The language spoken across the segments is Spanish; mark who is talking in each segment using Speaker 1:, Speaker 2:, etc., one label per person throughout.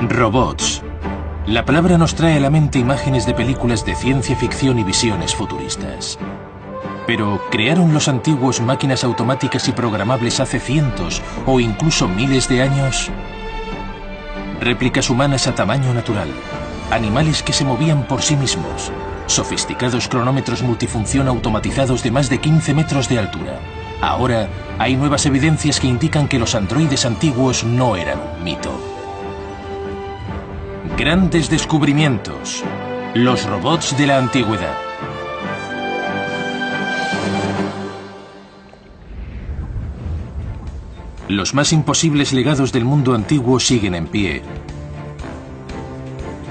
Speaker 1: Robots. La palabra nos trae a la mente imágenes de películas de ciencia ficción y visiones futuristas. Pero, ¿crearon los antiguos máquinas automáticas y programables hace cientos o incluso miles de años? Réplicas humanas a tamaño natural, animales que se movían por sí mismos, sofisticados cronómetros multifunción automatizados de más de 15 metros de altura. Ahora, hay nuevas evidencias que indican que los androides antiguos no eran un mito. Grandes descubrimientos. Los robots de la antigüedad. Los más imposibles legados del mundo antiguo siguen en pie.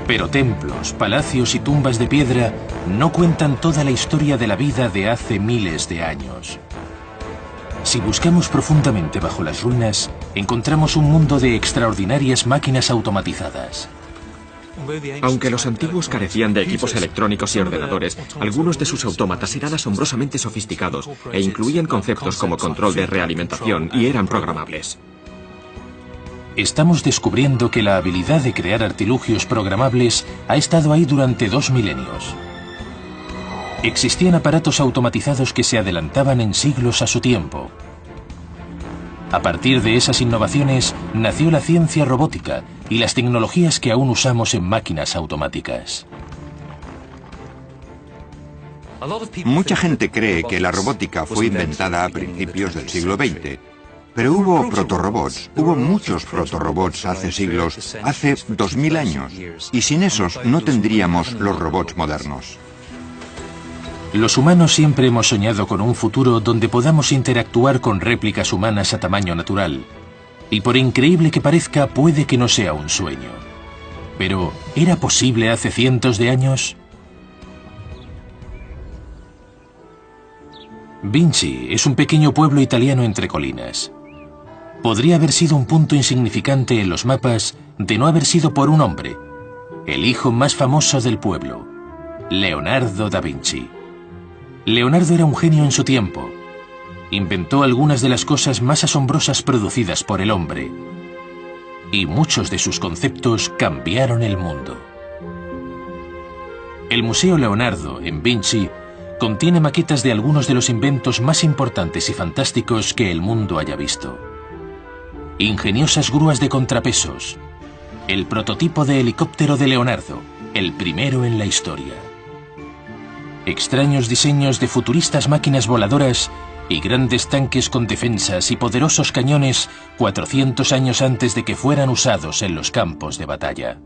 Speaker 1: Pero templos, palacios y tumbas de piedra no cuentan toda la historia de la vida de hace miles de años. Si buscamos profundamente bajo las ruinas, encontramos un mundo de extraordinarias máquinas automatizadas.
Speaker 2: Aunque los antiguos carecían de equipos electrónicos y ordenadores, algunos de sus autómatas eran asombrosamente sofisticados e incluían conceptos como control de realimentación y eran programables.
Speaker 1: Estamos descubriendo que la habilidad de crear artilugios programables ha estado ahí durante 2 milenios. Existían aparatos automatizados que se adelantaban en siglos a su tiempo. A partir de esas innovaciones nació la ciencia robótica y las tecnologías que aún usamos en máquinas automáticas.
Speaker 3: Mucha gente cree que la robótica fue inventada a principios del siglo XX. Pero hubo protorobots, hubo muchos protorobots hace siglos, hace 2000 años. Y sin esos no tendríamos los robots modernos.
Speaker 1: Los humanos siempre hemos soñado con un futuro donde podamos interactuar con réplicas humanas a tamaño natural. Y por increíble que parezca, puede que no sea un sueño. Pero, ¿era posible hace cientos de años? Vinci es un pequeño pueblo italiano entre colinas. Podría haber sido un punto insignificante en los mapas de no haber sido por un hombre, el hijo más famoso del pueblo, Leonardo da Vinci. Leonardo era un genio en su tiempo. Inventó algunas de las cosas más asombrosas producidas por el hombre. Y muchos de sus conceptos cambiaron el mundo. El Museo Leonardo, en Vinci, contiene maquetas de algunos de los inventos más importantes y fantásticos que el mundo haya visto. Ingeniosas grúas de contrapesos. El prototipo de helicóptero de Leonardo, el primero en la historia. Extraños diseños de futuristas máquinas voladoras y grandes tanques con defensas y poderosos cañones 400 años antes de que fueran usados en los campos de batalla.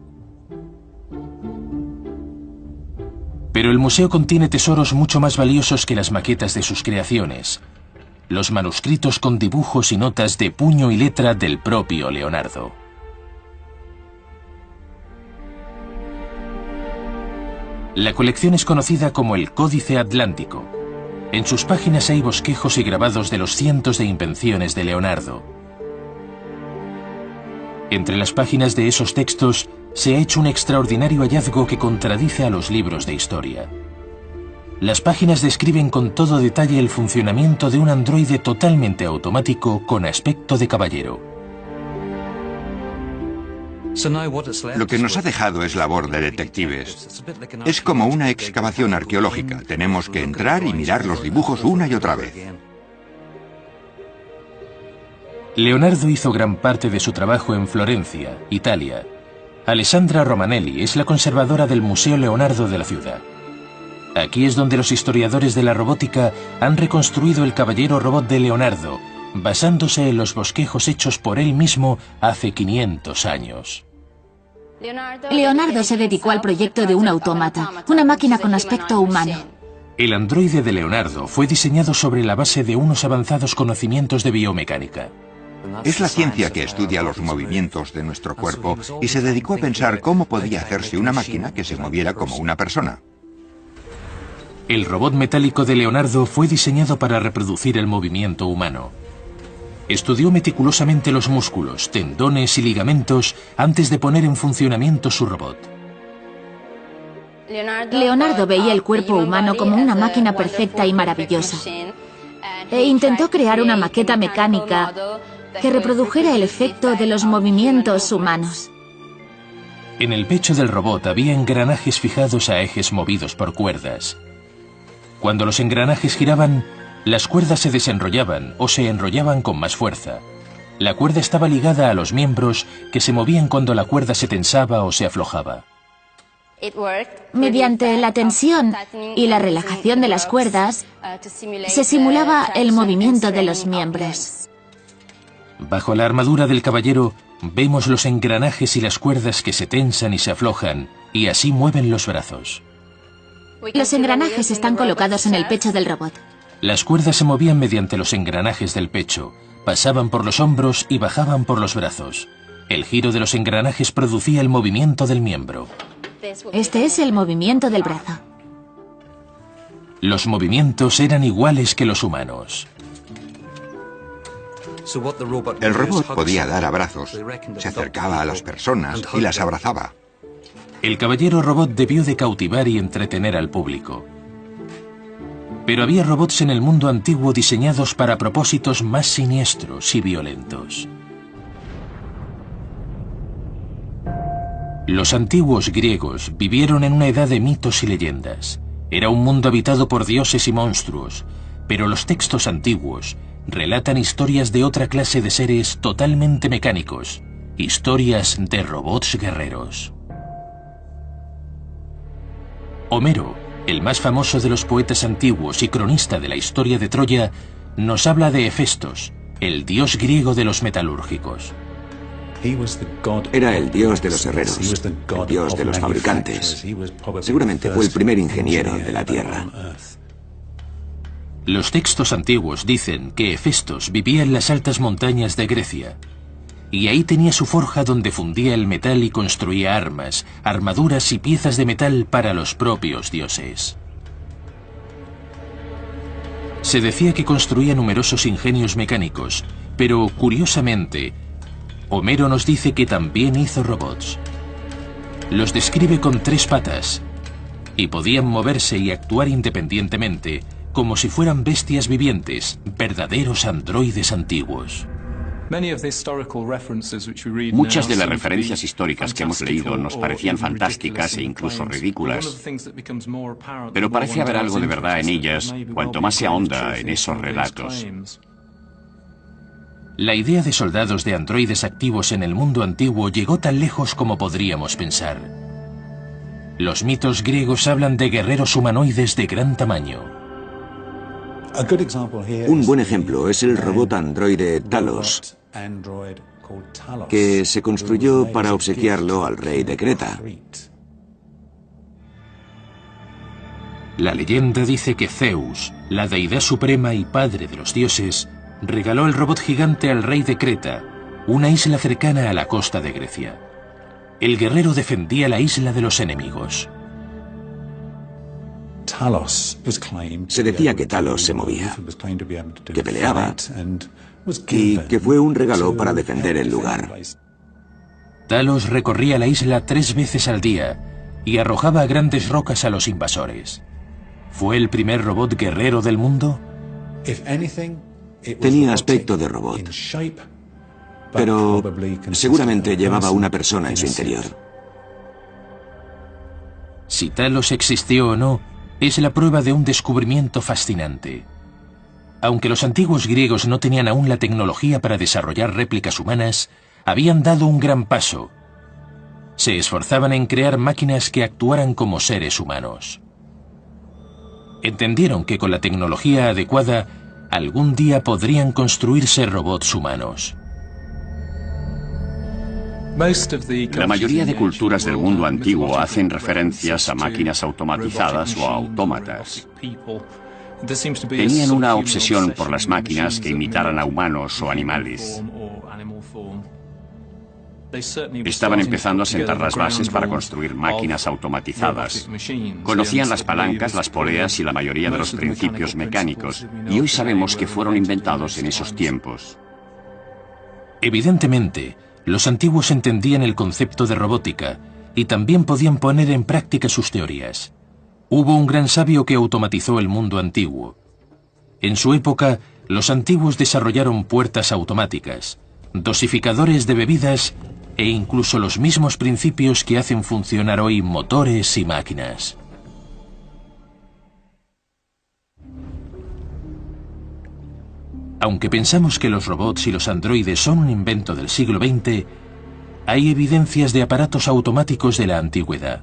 Speaker 1: Pero el museo contiene tesoros mucho más valiosos que las maquetas de sus creaciones. Los manuscritos con dibujos y notas de puño y letra del propio Leonardo. La colección es conocida como el Códice Atlántico. En sus páginas hay bosquejos y grabados de los cientos de invenciones de Leonardo. Entre las páginas de esos textos se ha hecho un extraordinario hallazgo que contradice a los libros de historia. Las páginas describen con todo detalle el funcionamiento de un androide totalmente automático con aspecto de caballero.
Speaker 3: Lo que nos ha dejado es labor de detectives. Es como una excavación arqueológica. Tenemos que entrar y mirar los dibujos una y otra vez.
Speaker 1: Leonardo hizo gran parte de su trabajo en Florencia, Italia. Alessandra Romanelli es la conservadora del Museo Leonardo de la ciudad. Aquí es donde los historiadores de la robótica han reconstruido el caballero robot de Leonardo, basándose en los bosquejos hechos por él mismo hace 500 años.
Speaker 4: Leonardo se dedicó al proyecto de un autómata, una máquina con aspecto humano.
Speaker 1: El androide de Leonardo fue diseñado sobre la base de unos avanzados conocimientos de biomecánica.
Speaker 3: Es la ciencia que estudia los movimientos de nuestro cuerpo y se dedicó a pensar cómo podía hacerse una máquina que se moviera como una persona.
Speaker 1: El robot metálico de Leonardo fue diseñado para reproducir el movimiento humano. Estudió meticulosamente los músculos, tendones y ligamentos antes de poner en funcionamiento su robot.
Speaker 4: Leonardo veía el cuerpo humano como una máquina perfecta y maravillosa. E intentó crear una maqueta mecánica que reprodujera el efecto de los movimientos humanos.
Speaker 1: En el pecho del robot había engranajes fijados a ejes movidos por cuerdas. Cuando los engranajes giraban, las cuerdas se desenrollaban o se enrollaban con más fuerza. La cuerda estaba ligada a los miembros que se movían cuando la cuerda se tensaba o se aflojaba.
Speaker 4: Mediante la tensión y la relajación de las cuerdas, se simulaba el movimiento de los miembros.
Speaker 1: Bajo la armadura del caballero, vemos los engranajes y las cuerdas que se tensan y se aflojan, y así mueven los brazos.
Speaker 4: Los engranajes están colocados en el pecho del robot.
Speaker 1: Las cuerdas se movían mediante los engranajes del pecho, pasaban por los hombros y bajaban por los brazos. El giro de los engranajes producía el movimiento del miembro.
Speaker 4: Este es el movimiento del brazo.
Speaker 1: Los movimientos eran iguales que los humanos.
Speaker 3: El robot podía dar abrazos, se acercaba a las personas y las abrazaba.
Speaker 1: El caballero robot debió de cautivar y entretener al público. Pero había robots en el mundo antiguo diseñados para propósitos más siniestros y violentos. Los antiguos griegos vivieron en una edad de mitos y leyendas. Era un mundo habitado por dioses y monstruos, pero los textos antiguos relatan historias de otra clase de seres totalmente mecánicos, historias de robots guerreros. Homero, el más famoso de los poetas antiguos y cronista de la historia de Troya, nos habla de Hefestos, el dios griego de los metalúrgicos.
Speaker 5: Era el dios de los herreros, el dios de los fabricantes. Seguramente fue el primer ingeniero de la Tierra.
Speaker 1: Los textos antiguos dicen que Hefestos vivía en las altas montañas de Grecia, y ahí tenía su forja donde fundía el metal y construía armas, armaduras y piezas de metal para los propios dioses. Se decía que construía numerosos ingenios mecánicos, pero curiosamente, Homero nos dice que también hizo robots. Los describe con 3 patas, y podían moverse y actuar independientemente, como si fueran bestias vivientes, verdaderos androides antiguos.
Speaker 6: Muchas de las referencias históricas que hemos leído nos parecían fantásticas e incluso ridículas, pero parece haber algo de verdad en ellas cuanto más se ahonda en esos relatos.
Speaker 1: La idea de soldados de androides activos en el mundo antiguo llegó tan lejos como podríamos pensar. Los mitos griegos hablan de guerreros humanoides de gran tamaño.
Speaker 5: Un buen ejemplo es el robot androide Talos, que se construyó para obsequiarlo al rey de Creta.
Speaker 1: La leyenda dice que Zeus, la deidad suprema y padre de los dioses, regaló el robot gigante al rey de Creta, una isla cercana a la costa de Grecia. El guerrero defendía la isla de los enemigos.
Speaker 5: Se decía que Talos se movía, que peleaba y que fue un regalo para defender el lugar.
Speaker 1: Talos recorría la isla 3 veces al día y arrojaba grandes rocas a los invasores. ¿Fue el primer robot guerrero del mundo?
Speaker 5: Tenía aspecto de robot, pero seguramente llevaba una persona en su interior.
Speaker 1: Si Talos existió o no, es la prueba de un descubrimiento fascinante. Aunque los antiguos griegos no tenían aún la tecnología para desarrollar réplicas humanas, habían dado un gran paso. Se esforzaban en crear máquinas que actuaran como seres humanos. Entendieron que con la tecnología adecuada, algún día podrían construirse robots humanos.
Speaker 6: La mayoría de culturas del mundo antiguo hacen referencias a máquinas automatizadas o a autómatas. Tenían una obsesión por las máquinas que imitaran a humanos o animales. Estaban empezando a sentar las bases para construir máquinas automatizadas. Conocían las palancas, las poleas y la mayoría de los principios mecánicos, y hoy sabemos que fueron inventados en esos tiempos.
Speaker 1: Evidentemente, los antiguos entendían el concepto de robótica y también podían poner en práctica sus teorías. Hubo un gran sabio que automatizó el mundo antiguo. En su época, los antiguos desarrollaron puertas automáticas, dosificadores de bebidas e incluso los mismos principios que hacen funcionar hoy motores y máquinas. Aunque pensamos que los robots y los androides son un invento del siglo XX, hay evidencias de aparatos automáticos de la antigüedad.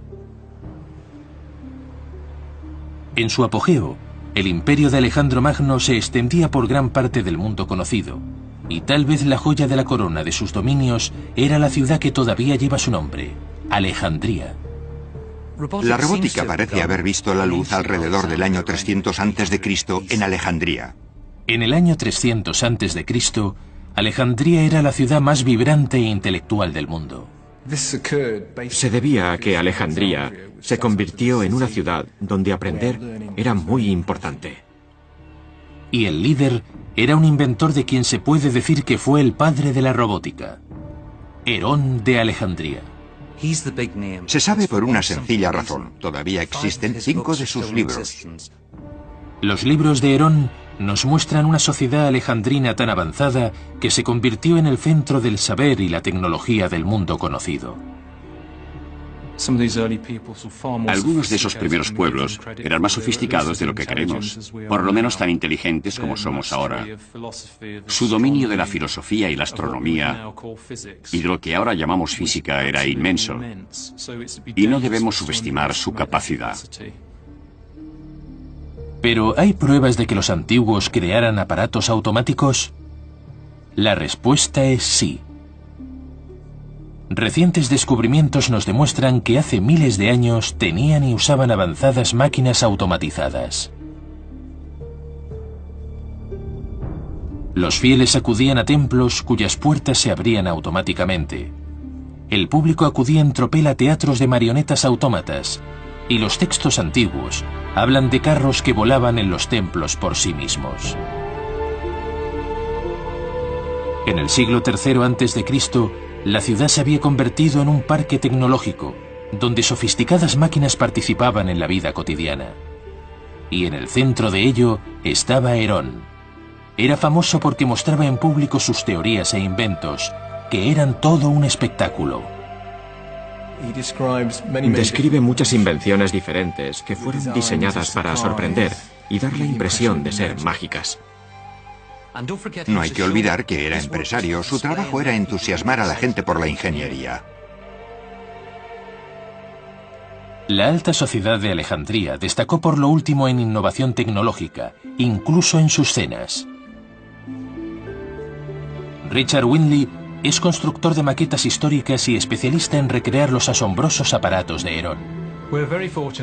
Speaker 1: En su apogeo, el imperio de Alejandro Magno se extendía por gran parte del mundo conocido, y tal vez la joya de la corona de sus dominios era la ciudad que todavía lleva su nombre, Alejandría.
Speaker 3: La robótica parece haber visto la luz alrededor del año 300 a.C. en Alejandría.
Speaker 1: En el año 300 a.C., Alejandría era la ciudad más vibrante e intelectual del mundo.
Speaker 2: Se debía a que Alejandría se convirtió en una ciudad donde aprender era muy importante.
Speaker 1: Y el líder era un inventor de quien se puede decir que fue el padre de la robótica, Herón de Alejandría.
Speaker 3: Se sabe por una sencilla razón. Todavía existen 5 de sus libros.
Speaker 1: Los libros de Herón nos muestran una sociedad alejandrina tan avanzada que se convirtió en el centro del saber y la tecnología del mundo conocido.
Speaker 6: Algunos de esos primeros pueblos eran más sofisticados de lo que creemos, por lo menos tan inteligentes como somos ahora. Su dominio de la filosofía y la astronomía y de lo que ahora llamamos física era inmenso, y no debemos subestimar su capacidad.
Speaker 1: ¿Pero hay pruebas de que los antiguos crearan aparatos automáticos? La respuesta es sí. Recientes descubrimientos nos demuestran que hace miles de años tenían y usaban avanzadas máquinas automatizadas. Los fieles acudían a templos cuyas puertas se abrían automáticamente. El público acudía en tropel a teatros de marionetas autómatas, y los textos antiguos hablan de carros que volaban en los templos por sí mismos. En el siglo III a.C., la ciudad se había convertido en un parque tecnológico, donde sofisticadas máquinas participaban en la vida cotidiana. Y en el centro de ello estaba Herón. Era famoso porque mostraba en público sus teorías e inventos, que eran todo un espectáculo.
Speaker 2: Describe muchas invenciones diferentes que fueron diseñadas para sorprender y dar la impresión de ser mágicas.
Speaker 3: No hay que olvidar que era empresario. Su trabajo era entusiasmar a la gente por la ingeniería.
Speaker 1: La alta sociedad de Alejandría destacó por lo último en innovación tecnológica, incluso en sus cenas. Richard Windley es constructor de maquetas históricas y especialista en recrear los asombrosos aparatos de Herón.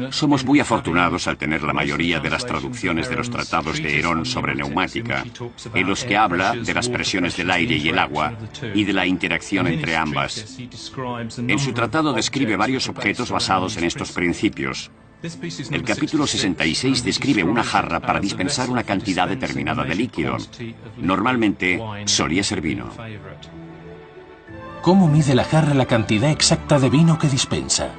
Speaker 6: Somos muy afortunados al tener la mayoría de las traducciones de los tratados de Herón sobre neumática, en los que habla de las presiones del aire y el agua y de la interacción entre ambas. En su tratado describe varios objetos basados en estos principios. El capítulo 66 describe una jarra para dispensar una cantidad determinada de líquido. Normalmente solía ser vino.
Speaker 1: ¿Cómo mide la jarra la cantidad exacta de vino que dispensa?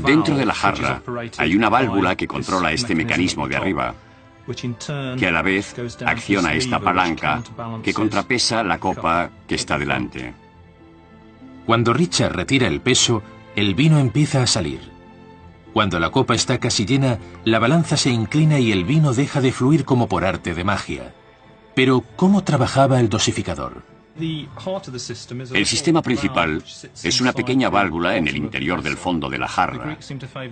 Speaker 6: Dentro de la jarra hay una válvula que controla este mecanismo de arriba, que a la vez acciona esta palanca que contrapesa la copa que está delante.
Speaker 1: Cuando Richard retira el peso, el vino empieza a salir. Cuando la copa está casi llena, la balanza se inclina y el vino deja de fluir como por arte de magia. Pero, ¿cómo trabajaba el dosificador?
Speaker 6: El sistema principal es una pequeña válvula en el interior del fondo de la jarra.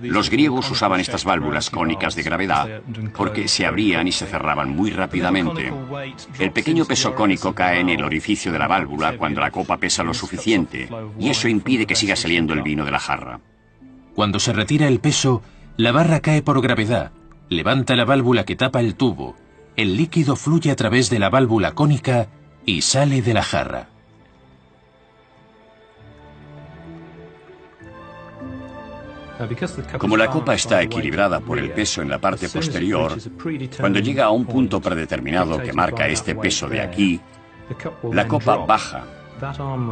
Speaker 6: Los griegos usaban estas válvulas cónicas de gravedad porque se abrían y se cerraban muy rápidamente. El pequeño peso cónico cae en el orificio de la válvula cuando la copa pesa lo suficiente, y eso impide que siga saliendo el vino de la jarra.
Speaker 1: Cuando se retira el peso, la barra cae por gravedad, levanta la válvula que tapa el tubo, el líquido fluye a través de la válvula cónica y sale de la jarra.
Speaker 6: Como la copa está equilibrada por el peso en la parte posterior, cuando llega a un punto predeterminado que marca este peso de aquí, la copa baja.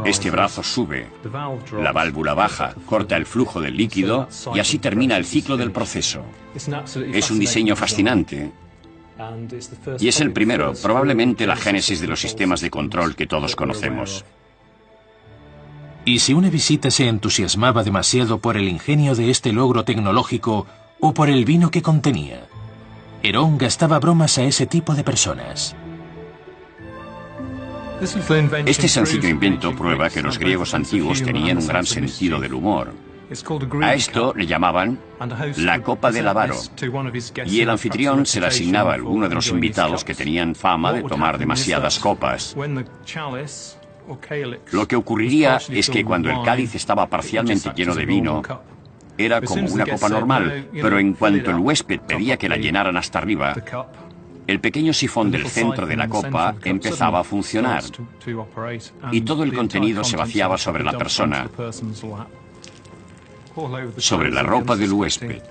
Speaker 6: Este brazo sube, la válvula baja, corta el flujo del líquido y así termina el ciclo del proceso. Es un diseño fascinante. Y es el primero, probablemente la génesis de los sistemas de control que todos conocemos.
Speaker 1: Y si una visita se entusiasmaba demasiado por el ingenio de este logro tecnológico o por el vino que contenía, Herón gastaba bromas a ese tipo de personas.
Speaker 6: Este sencillo invento prueba que los griegos antiguos tenían un gran sentido del humor. A esto le llamaban la copa del avaro, y el anfitrión se la asignaba a alguno de los invitados que tenían fama de tomar demasiadas copas. Lo que ocurriría es que cuando el cáliz estaba parcialmente lleno de vino, era como una copa normal, pero en cuanto el huésped pedía que la llenaran hasta arriba, el pequeño sifón del centro de la copa empezaba a funcionar y todo el contenido se vaciaba sobre la persona, sobre la ropa del huésped.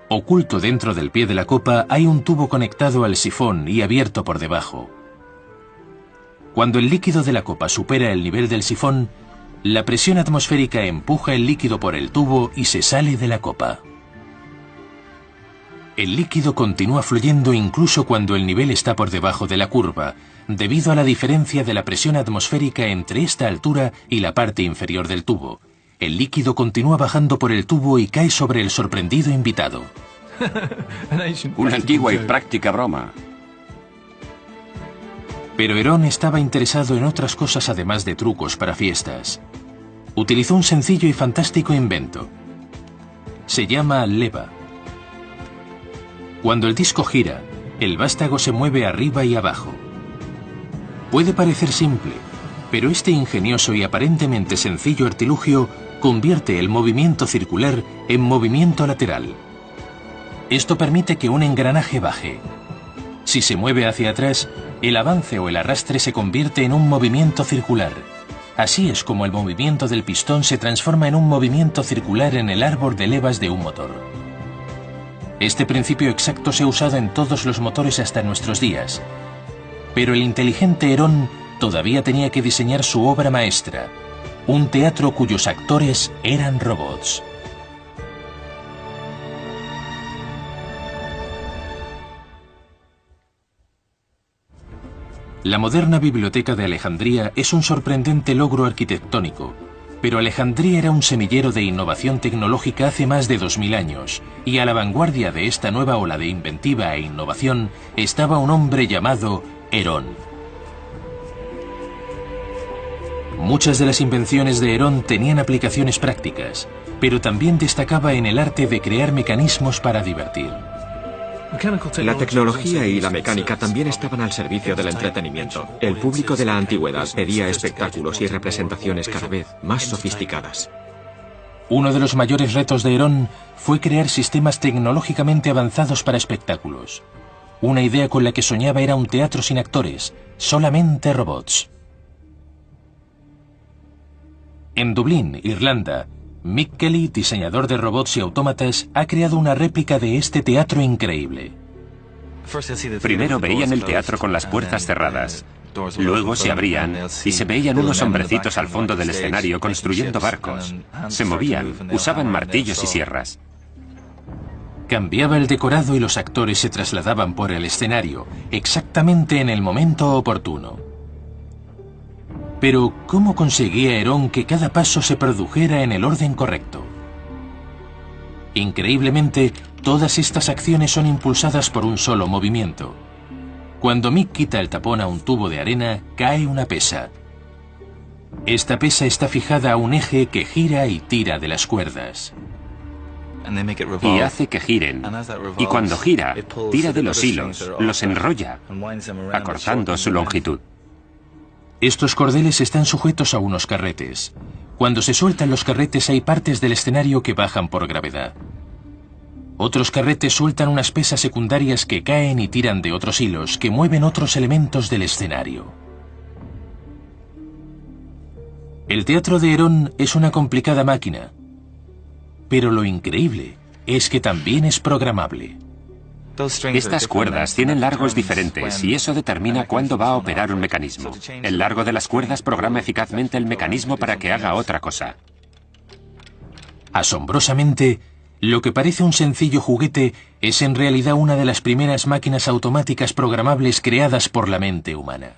Speaker 1: Oculto dentro del pie de la copa hay un tubo conectado al sifón y abierto por debajo. Cuando el líquido de la copa supera el nivel del sifón, la presión atmosférica empuja el líquido por el tubo y se sale de la copa. El líquido continúa fluyendo incluso cuando el nivel está por debajo de la curva, debido a la diferencia de la presión atmosférica entre esta altura y la parte inferior del tubo. El líquido continúa bajando por el tubo y cae sobre el sorprendido invitado.
Speaker 6: Una antigua y práctica broma.
Speaker 1: Pero Herón estaba interesado en otras cosas además de trucos para fiestas. Utilizó un sencillo y fantástico invento. Se llama leva. Cuando el disco gira, el vástago se mueve arriba y abajo. Puede parecer simple, pero este ingenioso y aparentemente sencillo artilugio convierte el movimiento circular en movimiento lateral. Esto permite que un engranaje baje. Si se mueve hacia atrás, el avance o el arrastre se convierte en un movimiento circular. Así es como el movimiento del pistón se transforma en un movimiento circular en el árbol de levas de un motor. Este principio exacto se ha usado en todos los motores hasta nuestros días. Pero el inteligente Herón todavía tenía que diseñar su obra maestra, un teatro cuyos actores eran robots. La moderna biblioteca de Alejandría es un sorprendente logro arquitectónico, pero Alejandría era un semillero de innovación tecnológica hace más de 2000 años, y a la vanguardia de esta nueva ola de inventiva e innovación estaba un hombre llamado Herón. Muchas de las invenciones de Herón tenían aplicaciones prácticas, pero también destacaba en el arte de crear mecanismos para divertir.
Speaker 2: La tecnología y la mecánica también estaban al servicio del entretenimiento. El público de la antigüedad pedía espectáculos y representaciones cada vez más sofisticadas.
Speaker 1: Uno de los mayores retos de Herón fue crear sistemas tecnológicamente avanzados para espectáculos. Una idea con la que soñaba era un teatro sin actores, solamente robots. En Dublín, Irlanda, Mick Kelly, diseñador de robots y autómatas, ha creado una réplica de este teatro increíble.
Speaker 7: Primero veían el teatro con las puertas cerradas. Luego se abrían y se veían unos hombrecitos al fondo del escenario construyendo barcos. Se movían, usaban martillos y sierras.
Speaker 1: Cambiaba el decorado y los actores se trasladaban por el escenario, exactamente en el momento oportuno. Pero, ¿cómo conseguía Herón que cada paso se produjera en el orden correcto? Increíblemente, todas estas acciones son impulsadas por un solo movimiento. Cuando Mick quita el tapón a un tubo de arena, cae una pesa. Esta pesa está fijada a un eje que gira y tira de las cuerdas.
Speaker 7: Y hace que giren. Y cuando gira, tira de los hilos, los enrolla, acortando su longitud.
Speaker 1: Estos cordeles están sujetos a unos carretes. Cuando se sueltan los carretes hay partes del escenario que bajan por gravedad. Otros carretes sueltan unas pesas secundarias que caen y tiran de otros hilos que mueven otros elementos del escenario. El teatro de Herón es una complicada máquina, pero lo increíble es que también es programable.
Speaker 7: Estas cuerdas tienen largos diferentes y eso determina cuándo va a operar un mecanismo. El largo de las cuerdas programa eficazmente el mecanismo para que haga otra cosa.
Speaker 1: Asombrosamente, lo que parece un sencillo juguete es en realidad una de las primeras máquinas automáticas programables creadas por la mente humana.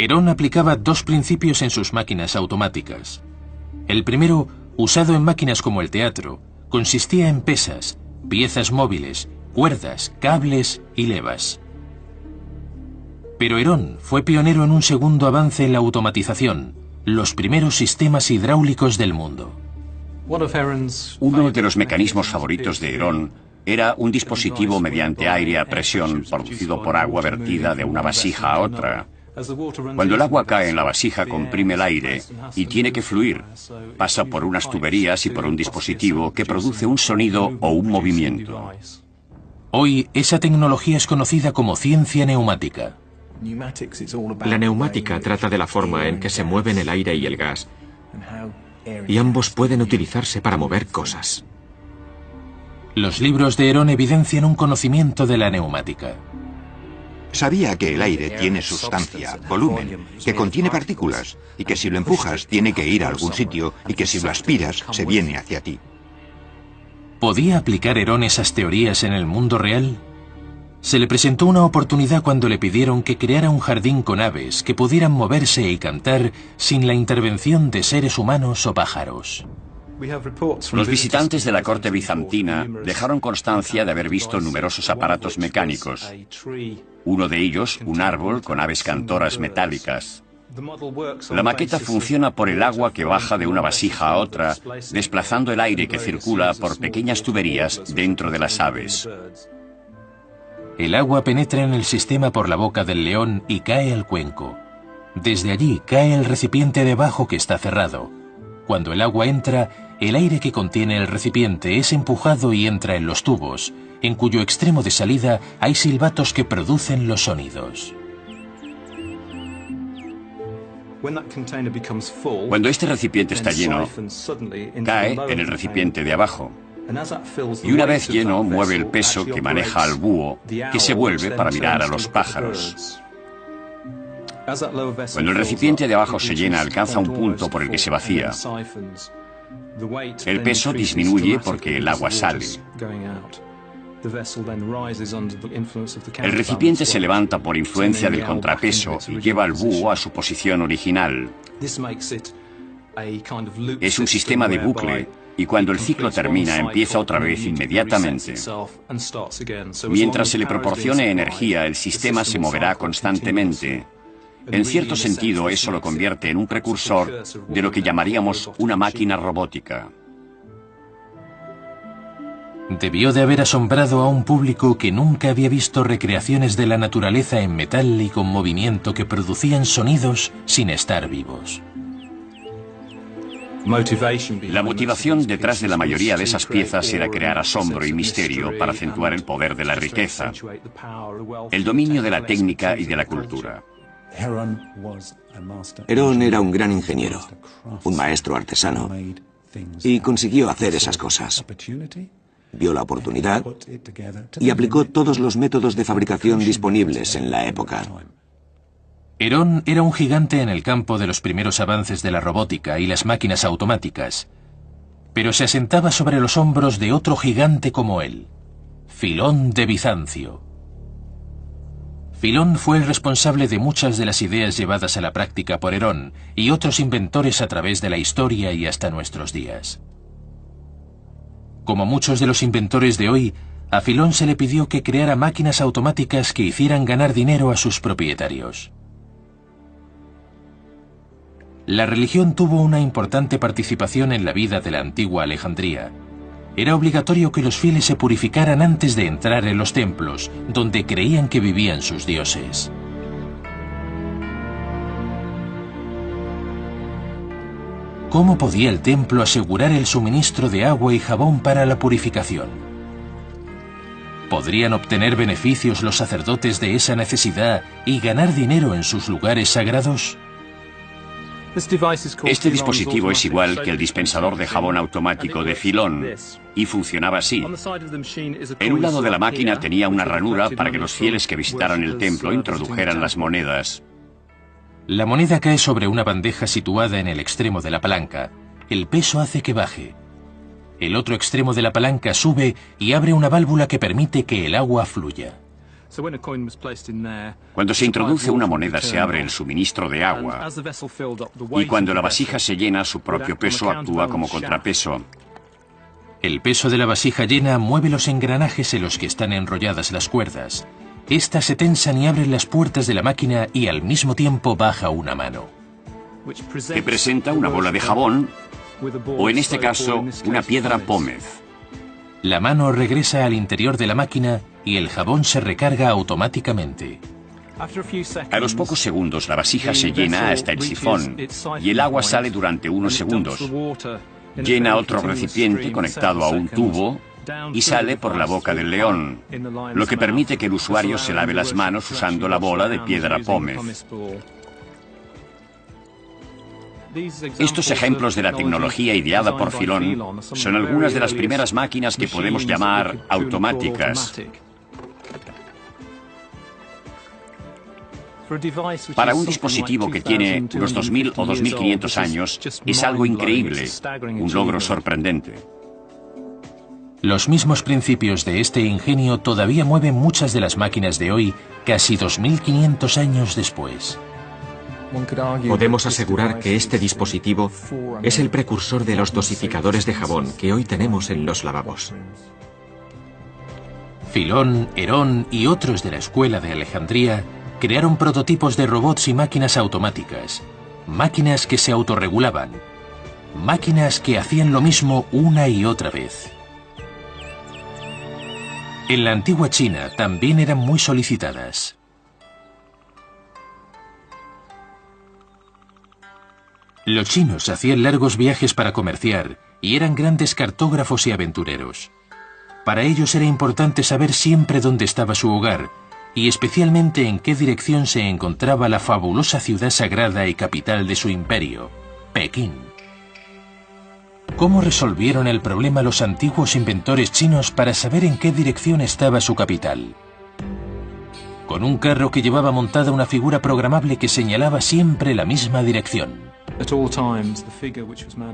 Speaker 1: Herón aplicaba dos principios en sus máquinas automáticas. El primero, usado en máquinas como el teatro, consistía en pesas, piezas móviles, cuerdas, cables y levas. Pero Herón fue pionero en un segundo avance en la automatización, los primeros sistemas hidráulicos del mundo.
Speaker 6: Uno de los mecanismos favoritos de Herón era un dispositivo mediante aire a presión producido por agua vertida de una vasija a otra. Cuando el agua cae en la vasija, comprime el aire y tiene que fluir. Pasa por unas tuberías y por un dispositivo que produce un sonido o un movimiento.
Speaker 1: Hoy, esa tecnología es conocida como ciencia neumática.
Speaker 2: La neumática trata de la forma en que se mueven el aire y el gas, y ambos pueden utilizarse para mover cosas.
Speaker 1: Los libros de Herón evidencian un conocimiento de la neumática.
Speaker 3: Sabía que el aire tiene sustancia, volumen, que contiene partículas, y que si lo empujas tiene que ir a algún sitio, y que si lo aspiras se viene hacia ti.
Speaker 1: ¿Podía aplicar Herón esas teorías en el mundo real? Se le presentó una oportunidad cuando le pidieron que creara un jardín con aves que pudieran moverse y cantar sin la intervención de seres humanos o pájaros.
Speaker 6: Los visitantes de la corte bizantina dejaron constancia de haber visto numerosos aparatos mecánicos. Uno de ellos, un árbol con aves cantoras metálicas. La maqueta funciona por el agua que baja de una vasija a otra, desplazando el aire que circula por pequeñas tuberías dentro de las aves.
Speaker 1: El agua penetra en el sistema por la boca del león y cae al cuenco. Desde allí cae el recipiente debajo que está cerrado. Cuando el agua entra, el aire que contiene el recipiente es empujado y entra en los tubos, en cuyo extremo de salida hay silbatos que producen los sonidos.
Speaker 6: Cuando este recipiente está lleno, cae en el recipiente de abajo. Y una vez lleno, mueve el peso que maneja al búho, que se vuelve para mirar a los pájaros. Cuando el recipiente de abajo se llena, alcanza un punto por el que se vacía. El peso disminuye porque el agua sale. El recipiente se levanta por influencia del contrapeso y lleva al búho a su posición original. Es un sistema de bucle, y cuando el ciclo termina, empieza otra vez inmediatamente. Mientras se le proporcione energía, el sistema se moverá constantemente. En cierto sentido, eso lo convierte en un precursor de lo que llamaríamos una máquina robótica.
Speaker 1: Debió de haber asombrado a un público que nunca había visto recreaciones de la naturaleza en metal y con movimiento que producían sonidos sin estar vivos.
Speaker 6: La motivación detrás de la mayoría de esas piezas era crear asombro y misterio para acentuar el poder de la riqueza, el dominio de la técnica y de la cultura.
Speaker 5: Herón era un gran ingeniero, un maestro artesano, y consiguió hacer esas cosas. Vio la oportunidad y aplicó todos los métodos de fabricación disponibles en la época.
Speaker 1: Herón era un gigante en el campo de los primeros avances de la robótica y las máquinas automáticas, pero se asentaba sobre los hombros de otro gigante como él, Filón de Bizancio. Filón fue el responsable de muchas de las ideas llevadas a la práctica por Herón y otros inventores a través de la historia y hasta nuestros días. Como muchos de los inventores de hoy, a Filón se le pidió que creara máquinas automáticas que hicieran ganar dinero a sus propietarios. La religión tuvo una importante participación en la vida de la antigua Alejandría. Era obligatorio que los fieles se purificaran antes de entrar en los templos, donde creían que vivían sus dioses. ¿Cómo podía el templo asegurar el suministro de agua y jabón para la purificación? ¿Podrían obtener beneficios los sacerdotes de esa necesidad y ganar dinero en sus lugares sagrados?
Speaker 6: Este dispositivo es igual que el dispensador de jabón automático de Filón, y funcionaba así. En un lado de la máquina tenía una ranura para que los fieles que visitaran el templo introdujeran las monedas.
Speaker 1: La moneda cae sobre una bandeja situada en el extremo de la palanca. El peso hace que baje. El otro extremo de la palanca sube y abre una válvula que permite que el agua fluya.
Speaker 6: Cuando se introduce una moneda se abre el suministro de agua y cuando la vasija se llena su propio peso actúa como contrapeso.
Speaker 1: El peso de la vasija llena mueve los engranajes en los que están enrolladas las cuerdas. Estas se tensan y abren las puertas de la máquina y al mismo tiempo baja una mano,
Speaker 6: que presenta una bola de jabón o en este caso una piedra pómez.
Speaker 1: La mano regresa al interior de la máquina y el jabón se recarga automáticamente.
Speaker 6: A los pocos segundos la vasija se llena hasta el sifón y el agua sale durante unos segundos. Llena otro recipiente conectado a un tubo y sale por la boca del león, lo que permite que el usuario se lave las manos usando la bola de piedra pómez. Estos ejemplos de la tecnología ideada por Filón son algunas de las primeras máquinas que podemos llamar automáticas. Para un dispositivo que tiene unos 2000 o 2500 años, es algo increíble, un logro sorprendente.
Speaker 1: Los mismos principios de este ingenio todavía mueven muchas de las máquinas de hoy, casi 2500 años después.
Speaker 2: Podemos asegurar que este dispositivo es el precursor de los dosificadores de jabón que hoy tenemos en los lavabos.
Speaker 1: Filón, Herón y otros de la escuela de Alejandría crearon prototipos de robots y máquinas automáticas, máquinas que se autorregulaban, máquinas que hacían lo mismo una y otra vez. En la antigua China también eran muy solicitadas. Los chinos hacían largos viajes para comerciar y eran grandes cartógrafos y aventureros. Para ellos era importante saber siempre dónde estaba su hogar y especialmente en qué dirección se encontraba la fabulosa ciudad sagrada y capital de su imperio, Pekín. ¿Cómo resolvieron el problema los antiguos inventores chinos para saber en qué dirección estaba su capital? Con un carro que llevaba montada una figura programable que señalaba siempre la misma dirección.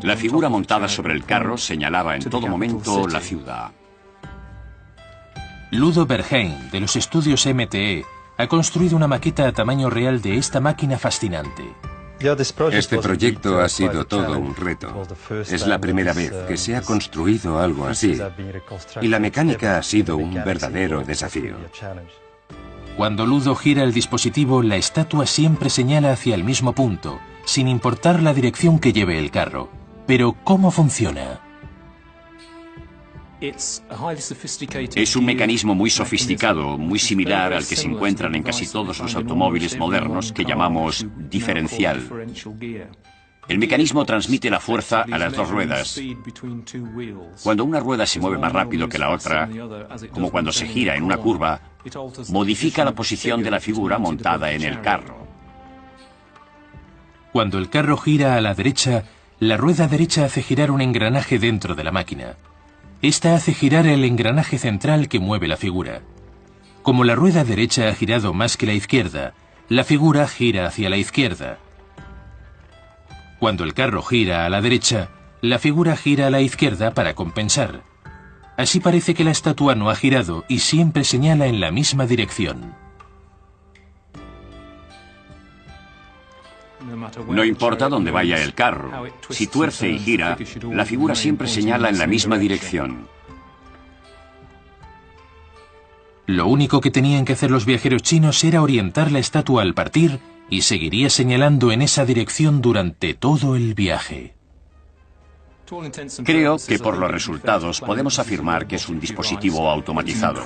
Speaker 6: La figura montada sobre el carro señalaba en todo momento la ciudad.
Speaker 1: Ludo Bergheim, de los estudios MTE, ha construido una maqueta a tamaño real de esta máquina fascinante.
Speaker 8: Este proyecto ha sido todo un reto. Es la primera vez que se ha construido algo así, y la mecánica ha sido un verdadero desafío.
Speaker 1: Cuando Ludo gira el dispositivo, la estatua siempre señala hacia el mismo punto, sin importar la dirección que lleve el carro. Pero, ¿cómo funciona?
Speaker 6: Es un mecanismo muy sofisticado, muy similar al que se encuentran en casi todos los automóviles modernos que llamamos diferencial. El mecanismo transmite la fuerza a las dos ruedas. Cuando una rueda se mueve más rápido que la otra, como cuando se gira en una curva, modifica la posición de la figura montada en el carro.
Speaker 1: Cuando el carro gira a la derecha, la rueda derecha hace girar un engranaje dentro de la máquina. Esta hace girar el engranaje central que mueve la figura. Como la rueda derecha ha girado más que la izquierda, la figura gira hacia la izquierda. Cuando el carro gira a la derecha, la figura gira a la izquierda para compensar. Así parece que la estatua no ha girado y siempre señala en la misma dirección.
Speaker 6: No importa dónde vaya el carro, si tuerce y gira, la figura siempre señala en la misma dirección.
Speaker 1: Lo único que tenían que hacer los viajeros chinos era orientar la estatua al partir y seguiría señalando en esa dirección durante todo el viaje.
Speaker 6: Creo que por los resultados podemos afirmar que es un dispositivo automatizado.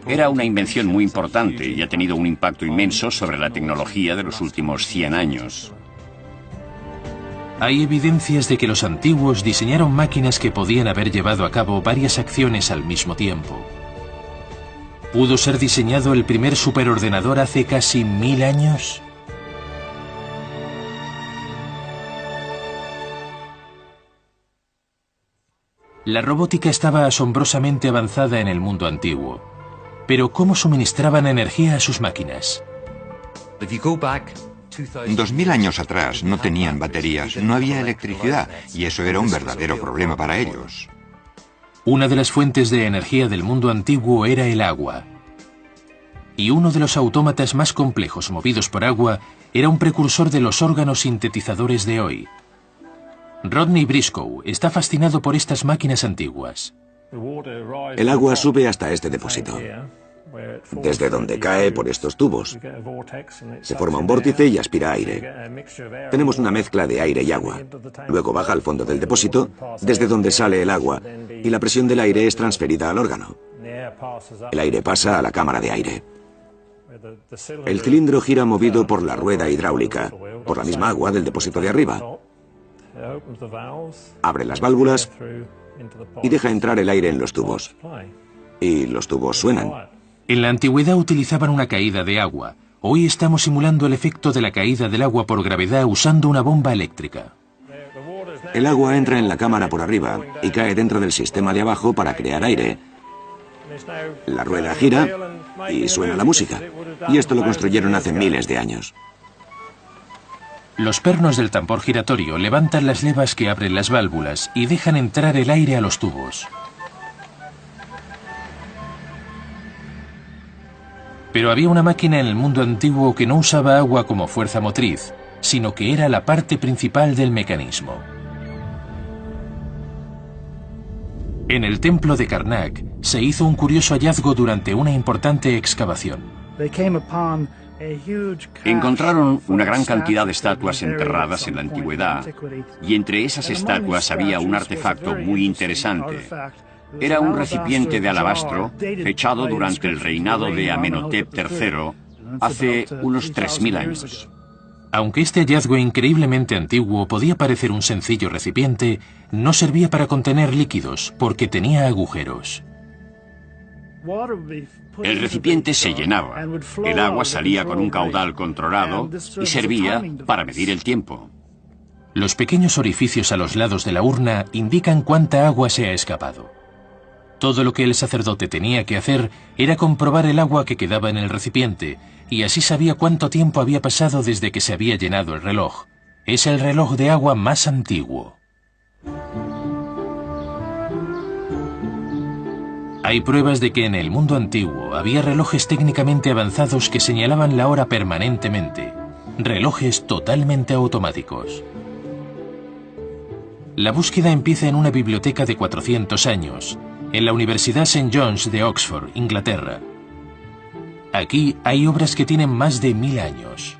Speaker 6: Era una invención muy importante y ha tenido un impacto inmenso sobre la tecnología de los últimos 100 años.
Speaker 1: Hay evidencias de que los antiguos diseñaron máquinas que podían haber llevado a cabo varias acciones al mismo tiempo. ¿Pudo ser diseñado el primer superordenador hace casi 1000 años? La robótica estaba asombrosamente avanzada en el mundo antiguo. Pero ¿cómo suministraban energía a sus máquinas?
Speaker 3: 2000 años atrás no tenían baterías, no había electricidad, y eso era un verdadero problema para ellos.
Speaker 1: Una de las fuentes de energía del mundo antiguo era el agua. y uno de los autómatas más complejos movidos por agua era un precursor de los órganos sintetizadores de hoy. Rodney Briscoe está fascinado por estas máquinas antiguas.
Speaker 5: El agua sube hasta este depósito, desde donde cae por estos tubos. Se forma un vórtice y aspira aire. Tenemos una mezcla de aire y agua. Luego baja al fondo del depósito, desde donde sale el agua, y la presión del aire es transferida al órgano. El aire pasa a la cámara de aire. El cilindro gira movido por la rueda hidráulica, por la misma agua del depósito de arriba. Abre las válvulas y deja entrar el aire en los tubos. Y los tubos suenan.
Speaker 1: En la antigüedad utilizaban una caída de agua. Hoy estamos simulando el efecto de la caída del agua por gravedad usando una bomba eléctrica.
Speaker 5: El agua entra en la cámara por arriba y cae dentro del sistema de abajo para crear aire. La rueda gira y suena la música. Y esto lo construyeron hace miles de años.
Speaker 1: Los pernos del tambor giratorio levantan las levas que abren las válvulas y dejan entrar el aire a los tubos. Pero había una máquina en el mundo antiguo que no usaba agua como fuerza motriz, sino que era la parte principal del mecanismo. En el templo de Karnak se hizo un curioso hallazgo durante una importante excavación.
Speaker 6: Encontraron una gran cantidad de estatuas enterradas en la antigüedad, y entre esas estatuas había un artefacto muy interesante. Era un recipiente de alabastro fechado durante el reinado de Amenhotep III hace unos 3000 años.
Speaker 1: Aunque este hallazgo increíblemente antiguo podía parecer un sencillo recipiente, no servía para contener líquidos porque tenía agujeros.
Speaker 6: El recipiente se llenaba, el agua salía con un caudal controlado y servía para medir el tiempo.
Speaker 1: Los pequeños orificios a los lados de la urna indican cuánta agua se ha escapado. Todo lo que el sacerdote tenía que hacer era comprobar el agua que quedaba en el recipiente, y así sabía cuánto tiempo había pasado desde que se había llenado el reloj. Es el reloj de agua más antiguo. Hay pruebas de que en el mundo antiguo había relojes técnicamente avanzados que señalaban la hora permanentemente, relojes totalmente automáticos. La búsqueda empieza en una biblioteca de 400 años, en la Universidad St. John's de Oxford, Inglaterra. Aquí hay obras que tienen más de 1000 años.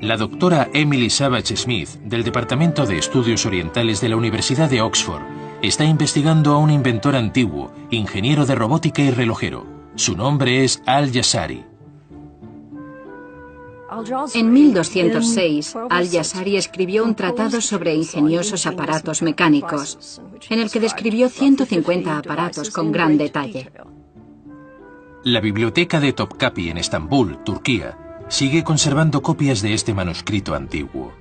Speaker 1: La doctora Emily Savage Smith, del Departamento de Estudios Orientales de la Universidad de Oxford, está investigando a un inventor antiguo, ingeniero de robótica y relojero. Su nombre es Al-Jazari.
Speaker 9: En 1206, Al-Jazari escribió un tratado sobre ingeniosos aparatos mecánicos, en el que describió 150 aparatos con gran detalle.
Speaker 1: La biblioteca de Topkapi en Estambul, Turquía, sigue conservando copias de este manuscrito antiguo.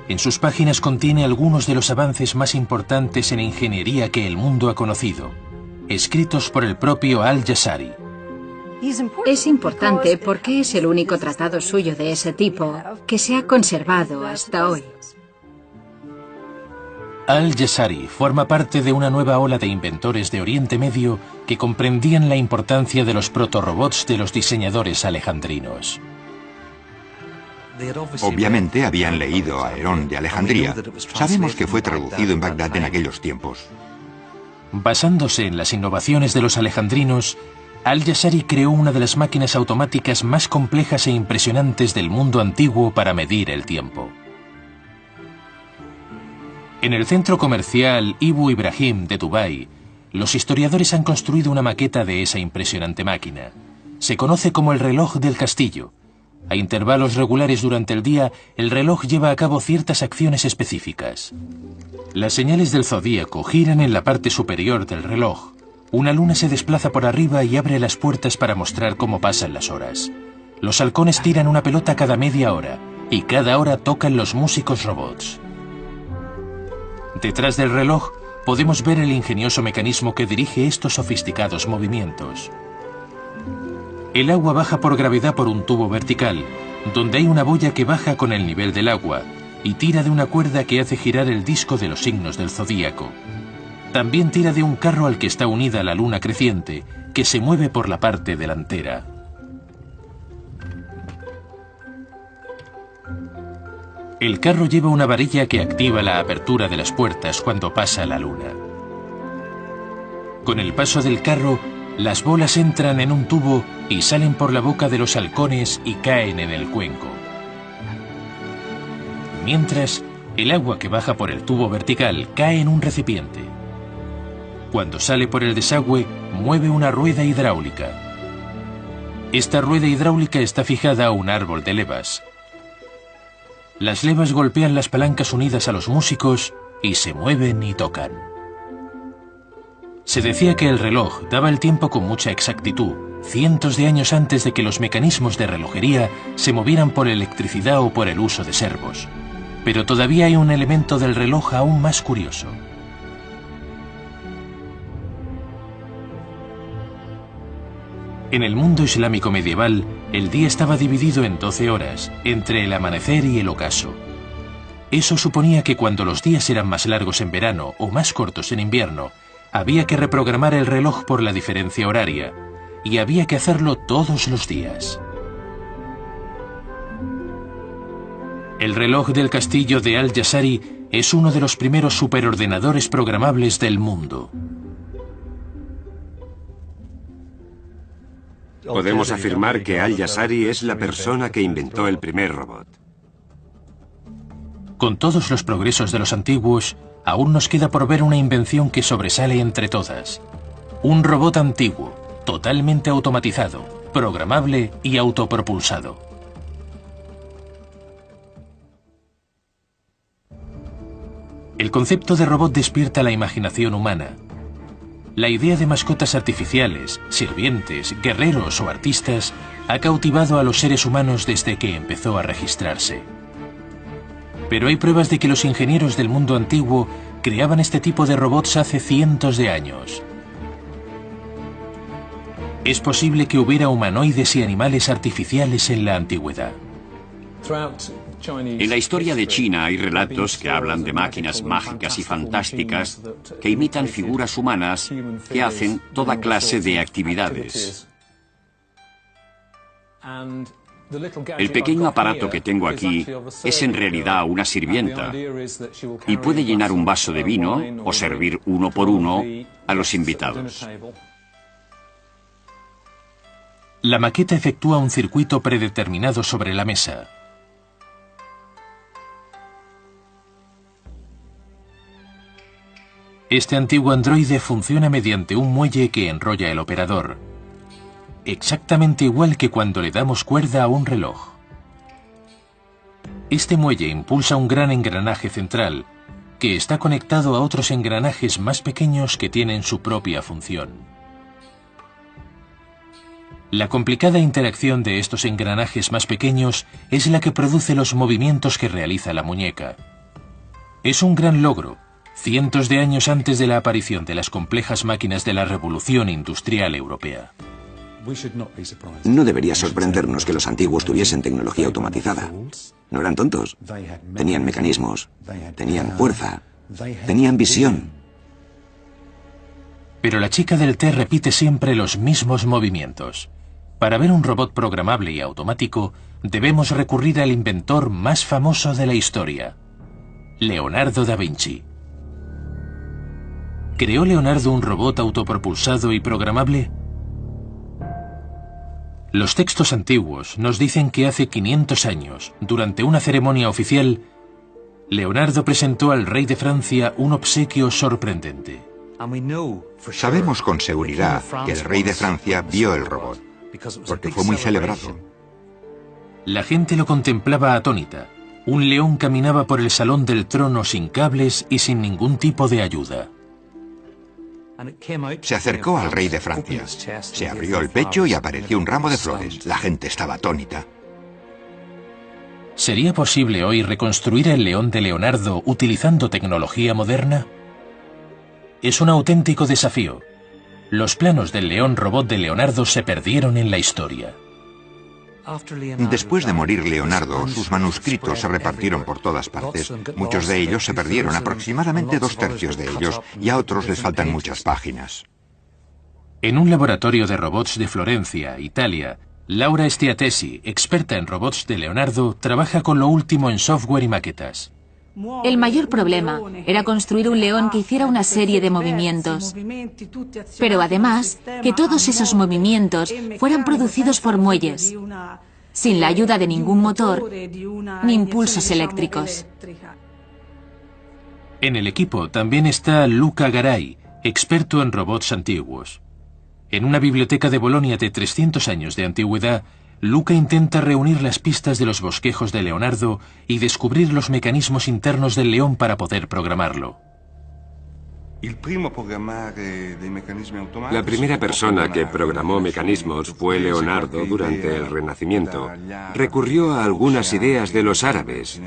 Speaker 1: En sus páginas contiene algunos de los avances más importantes en ingeniería que el mundo ha conocido, escritos por el propio Al-Jazari.
Speaker 9: Es importante porque es el único tratado suyo de ese tipo que se ha conservado hasta hoy.
Speaker 1: Al-Jazari forma parte de una nueva ola de inventores de Oriente Medio que comprendían la importancia de los protorobots de los diseñadores alejandrinos.
Speaker 3: Obviamente habían leído a Herón de Alejandría. Sabemos que fue traducido en Bagdad en aquellos tiempos.
Speaker 1: Basándose en las innovaciones de los alejandrinos, Al-Jazari creó una de las máquinas automáticas más complejas e impresionantes del mundo antiguo para medir el tiempo. En el centro comercial Ibu Ibrahim de Dubái, los historiadores han construido una maqueta de esa impresionante máquina. Se conoce como el reloj del castillo. A intervalos regulares durante el día, el reloj lleva a cabo ciertas acciones específicas. Las señales del zodíaco giran en la parte superior del reloj. Una luna se desplaza por arriba y abre las puertas para mostrar cómo pasan las horas. Los halcones tiran una pelota cada media hora, y cada hora tocan los músicos robots. Detrás del reloj podemos ver el ingenioso mecanismo que dirige estos sofisticados movimientos. El agua baja por gravedad por un tubo vertical, donde hay una boya que baja con el nivel del agua y tira de una cuerda que hace girar el disco de los signos del zodíaco. También tira de un carro al que está unida la luna creciente, que se mueve por la parte delantera. El carro lleva una varilla que activa la apertura de las puertas cuando pasa la luna. Con el paso del carro, las bolas entran en un tubo y salen por la boca de los halcones y caen en el cuenco. Mientras, el agua que baja por el tubo vertical cae en un recipiente. Cuando sale por el desagüe, mueve una rueda hidráulica. Esta rueda hidráulica está fijada a un árbol de levas. Las levas golpean las palancas unidas a los músicos y se mueven y tocan. Se decía que el reloj daba el tiempo con mucha exactitud, cientos de años antes de que los mecanismos de relojería se movieran por electricidad o por el uso de servos. Pero todavía hay un elemento del reloj aún más curioso. En el mundo islámico medieval, el día estaba dividido en 12 horas, entre el amanecer y el ocaso. Eso suponía que cuando los días eran más largos en verano o más cortos en invierno, había que reprogramar el reloj por la diferencia horaria, y había que hacerlo todos los días. El reloj del castillo de Al-Jazari es uno de los primeros superordenadores programables del mundo.
Speaker 8: Podemos afirmar que Al-Jazari es la persona que inventó el primer robot.
Speaker 1: Con todos los progresos de los antiguos, aún nos queda por ver una invención que sobresale entre todas. Un robot antiguo, totalmente automatizado, programable y autopropulsado. El concepto de robot despierta la imaginación humana. La idea de mascotas artificiales, sirvientes, guerreros o artistas ha cautivado a los seres humanos desde que empezó a registrarse. Pero hay pruebas de que los ingenieros del mundo antiguo creaban este tipo de robots hace cientos de años. Es posible que hubiera humanoides y animales artificiales en la antigüedad.
Speaker 6: En la historia de China hay relatos que hablan de máquinas mágicas y fantásticas que imitan figuras humanas que hacen toda clase de actividades. El pequeño aparato que tengo aquí es en realidad una sirvienta y puede llenar un vaso de vino o servir uno por uno a los invitados.
Speaker 1: La maqueta efectúa un circuito predeterminado sobre la mesa. Este antiguo androide funciona mediante un muelle que enrolla el operador, exactamente igual que cuando le damos cuerda a un reloj. Este muelle impulsa un gran engranaje central, que está conectado a otros engranajes más pequeños que tienen su propia función. La complicada interacción de estos engranajes más pequeños es la que produce los movimientos que realiza la muñeca. Es un gran logro, cientos de años antes de la aparición de las complejas máquinas de la Revolución Industrial Europea.
Speaker 5: No debería sorprendernos que los antiguos tuviesen tecnología automatizada. No eran tontos. Tenían mecanismos, tenían fuerza, tenían visión.
Speaker 1: Pero la chica del té repite siempre los mismos movimientos. Para ver un robot programable y automático, debemos recurrir al inventor más famoso de la historia, Leonardo da Vinci. ¿Creó Leonardo un robot autopropulsado y programable? Los textos antiguos nos dicen que hace 500 años, durante una ceremonia oficial, Leonardo presentó al rey de Francia un obsequio sorprendente.
Speaker 3: Sabemos con seguridad que el rey de Francia vio el robot, porque fue muy celebrado.
Speaker 1: La gente lo contemplaba atónita. Un león caminaba por el salón del trono sin cables y sin ningún tipo de ayuda.
Speaker 3: Se acercó al rey de Francia, se abrió el pecho y apareció un ramo de flores. La gente estaba atónita.
Speaker 1: ¿Sería posible hoy reconstruir el león de Leonardo utilizando tecnología moderna? Es un auténtico desafío. Los planos del león robot de Leonardo se perdieron en la historia.
Speaker 3: Después de morir Leonardo, sus manuscritos se repartieron por todas partes. Muchos de ellos se perdieron, aproximadamente 2/3 de ellos, y a otros les faltan muchas páginas.
Speaker 1: En un laboratorio de robots de Florencia, Italia, Laura Stiatesi, experta en robots de Leonardo, trabaja con lo último en software y maquetas.
Speaker 4: El mayor problema era construir un león que hiciera una serie de movimientos, pero además que todos esos movimientos fueran producidos por muelles, sin la ayuda de ningún motor ni impulsos eléctricos.
Speaker 1: En el equipo también está Luca Garay, experto en robots antiguos. En una biblioteca de Bolonia de 300 años de antigüedad, Luca intenta reunir las pistas de los bosquejos de Leonardo y descubrir los mecanismos internos del león para poder programarlo.
Speaker 8: La primera persona que programó mecanismos fue Leonardo durante el Renacimiento. Recurrió a algunas ideas de los árabes,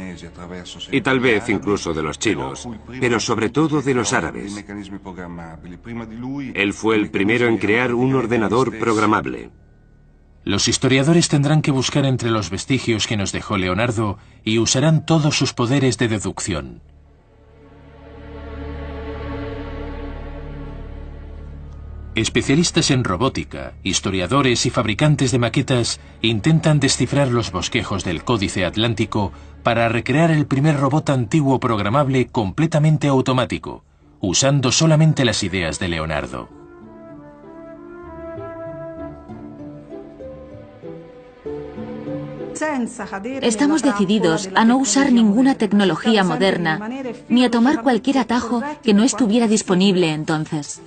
Speaker 8: y tal vez incluso de los chinos, pero sobre todo de los árabes. Él fue el primero en crear un ordenador programable.
Speaker 1: Los historiadores tendrán que buscar entre los vestigios que nos dejó Leonardo y usarán todos sus poderes de deducción. Especialistas en robótica, historiadores y fabricantes de maquetas intentan descifrar los bosquejos del Códice Atlántico para recrear el primer robot antiguo programable completamente automático, usando solamente las ideas de Leonardo.
Speaker 4: Estamos decididos a no usar ninguna tecnología moderna, ni a tomar cualquier atajo que no estuviera disponible entonces.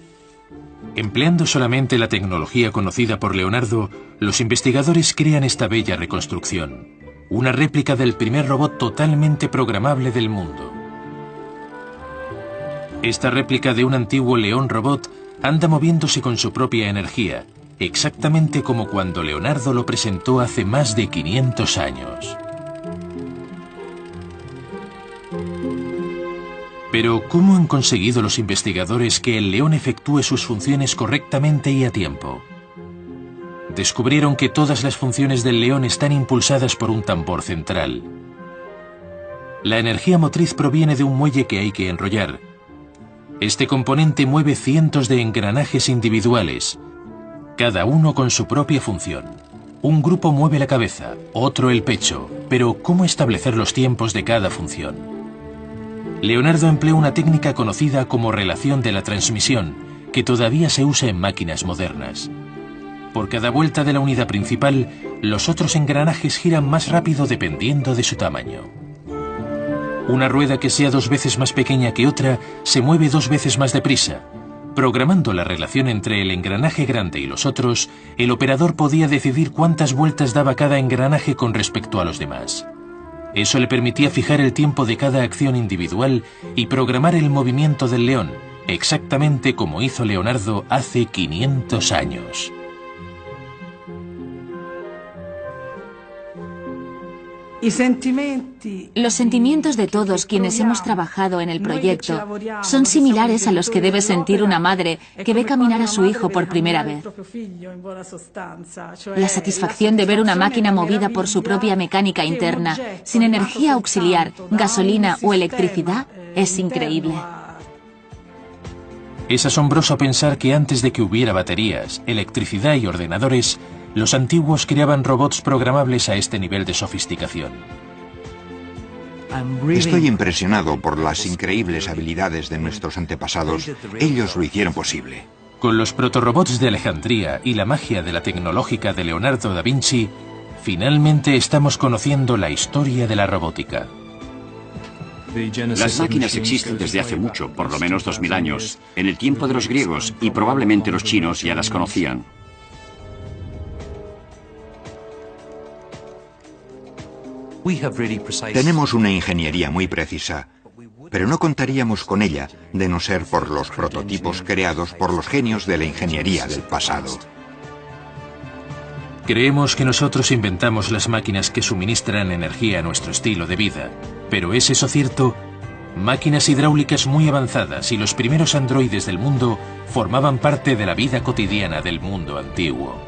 Speaker 1: Empleando solamente la tecnología conocida por Leonardo, los investigadores crean esta bella reconstrucción, una réplica del primer robot totalmente programable del mundo. Esta réplica de un antiguo león robot anda moviéndose con su propia energía, exactamente como cuando Leonardo lo presentó hace más de 500 años. Pero, ¿cómo han conseguido los investigadores que el león efectúe sus funciones correctamente y a tiempo? Descubrieron que todas las funciones del león están impulsadas por un tambor central. La energía motriz proviene de un muelle que hay que enrollar. Este componente mueve cientos de engranajes individuales, cada uno con su propia función. Un grupo mueve la cabeza, otro el pecho, pero ¿cómo establecer los tiempos de cada función? Leonardo empleó una técnica conocida como relación de la transmisión, que todavía se usa en máquinas modernas. Por cada vuelta de la unidad principal, los otros engranajes giran más rápido dependiendo de su tamaño. Una rueda que sea 2 veces más pequeña que otra se mueve 2 veces más deprisa. Programando la relación entre el engranaje grande y los otros, el operador podía decidir cuántas vueltas daba cada engranaje con respecto a los demás. Eso le permitía fijar el tiempo de cada acción individual y programar el movimiento del león, exactamente como hizo Leonardo hace 500 años.
Speaker 4: Los sentimientos de todos quienes hemos trabajado en el proyecto son similares a los que debe sentir una madre que ve caminar a su hijo por primera vez. La satisfacción de ver una máquina movida por su propia mecánica interna, sin energía auxiliar, gasolina o electricidad, es increíble.
Speaker 1: Es asombroso pensar que antes de que hubiera baterías, electricidad y ordenadores, los antiguos creaban robots programables a este nivel de sofisticación.
Speaker 3: Estoy impresionado por las increíbles habilidades de nuestros antepasados. Ellos lo hicieron posible.
Speaker 1: Con los protorobots de Alejandría y la magia de la tecnológica de Leonardo da Vinci, finalmente estamos conociendo la historia de la robótica.
Speaker 6: Las máquinas existen desde hace mucho, por lo menos 2000 años, en el tiempo de los griegos, y probablemente los chinos ya las conocían.
Speaker 3: Tenemos una ingeniería muy precisa, pero no contaríamos con ella de no ser por los prototipos creados por los genios de la ingeniería del pasado.
Speaker 1: Creemos que nosotros inventamos las máquinas que suministran energía a nuestro estilo de vida, pero ¿es eso cierto? Máquinas hidráulicas muy avanzadas y los primeros androides del mundo formaban parte de la vida cotidiana del mundo antiguo.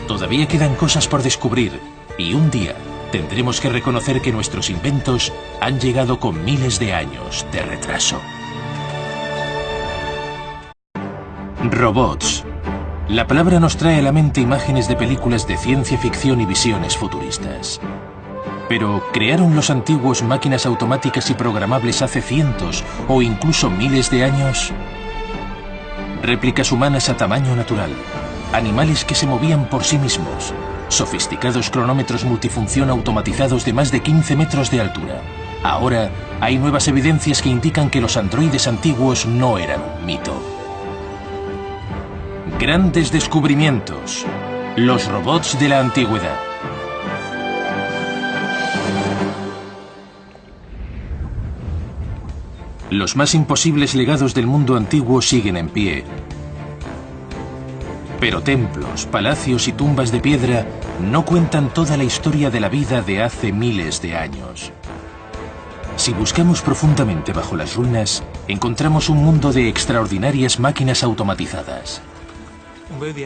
Speaker 1: Todavía quedan cosas por descubrir y un día tendremos que reconocer que nuestros inventos han llegado con miles de años de retraso. Robots. La palabra nos trae a la mente imágenes de películas de ciencia ficción y visiones futuristas. Pero, ¿crearon los antiguos máquinas automáticas y programables hace cientos o incluso miles de años? Réplicas humanas a tamaño natural, animales que se movían por sí mismos, sofisticados cronómetros multifunción automatizados de más de 15 metros de altura. Ahora, hay nuevas evidencias que indican que los androides antiguos no eran un mito. Grandes descubrimientos. Los robots de la antigüedad. Los más imposibles legados del mundo antiguo siguen en pie. Pero templos, palacios y tumbas de piedra no cuentan toda la historia de la vida de hace miles de años. Si buscamos profundamente bajo las ruinas, encontramos un mundo de extraordinarias máquinas automatizadas.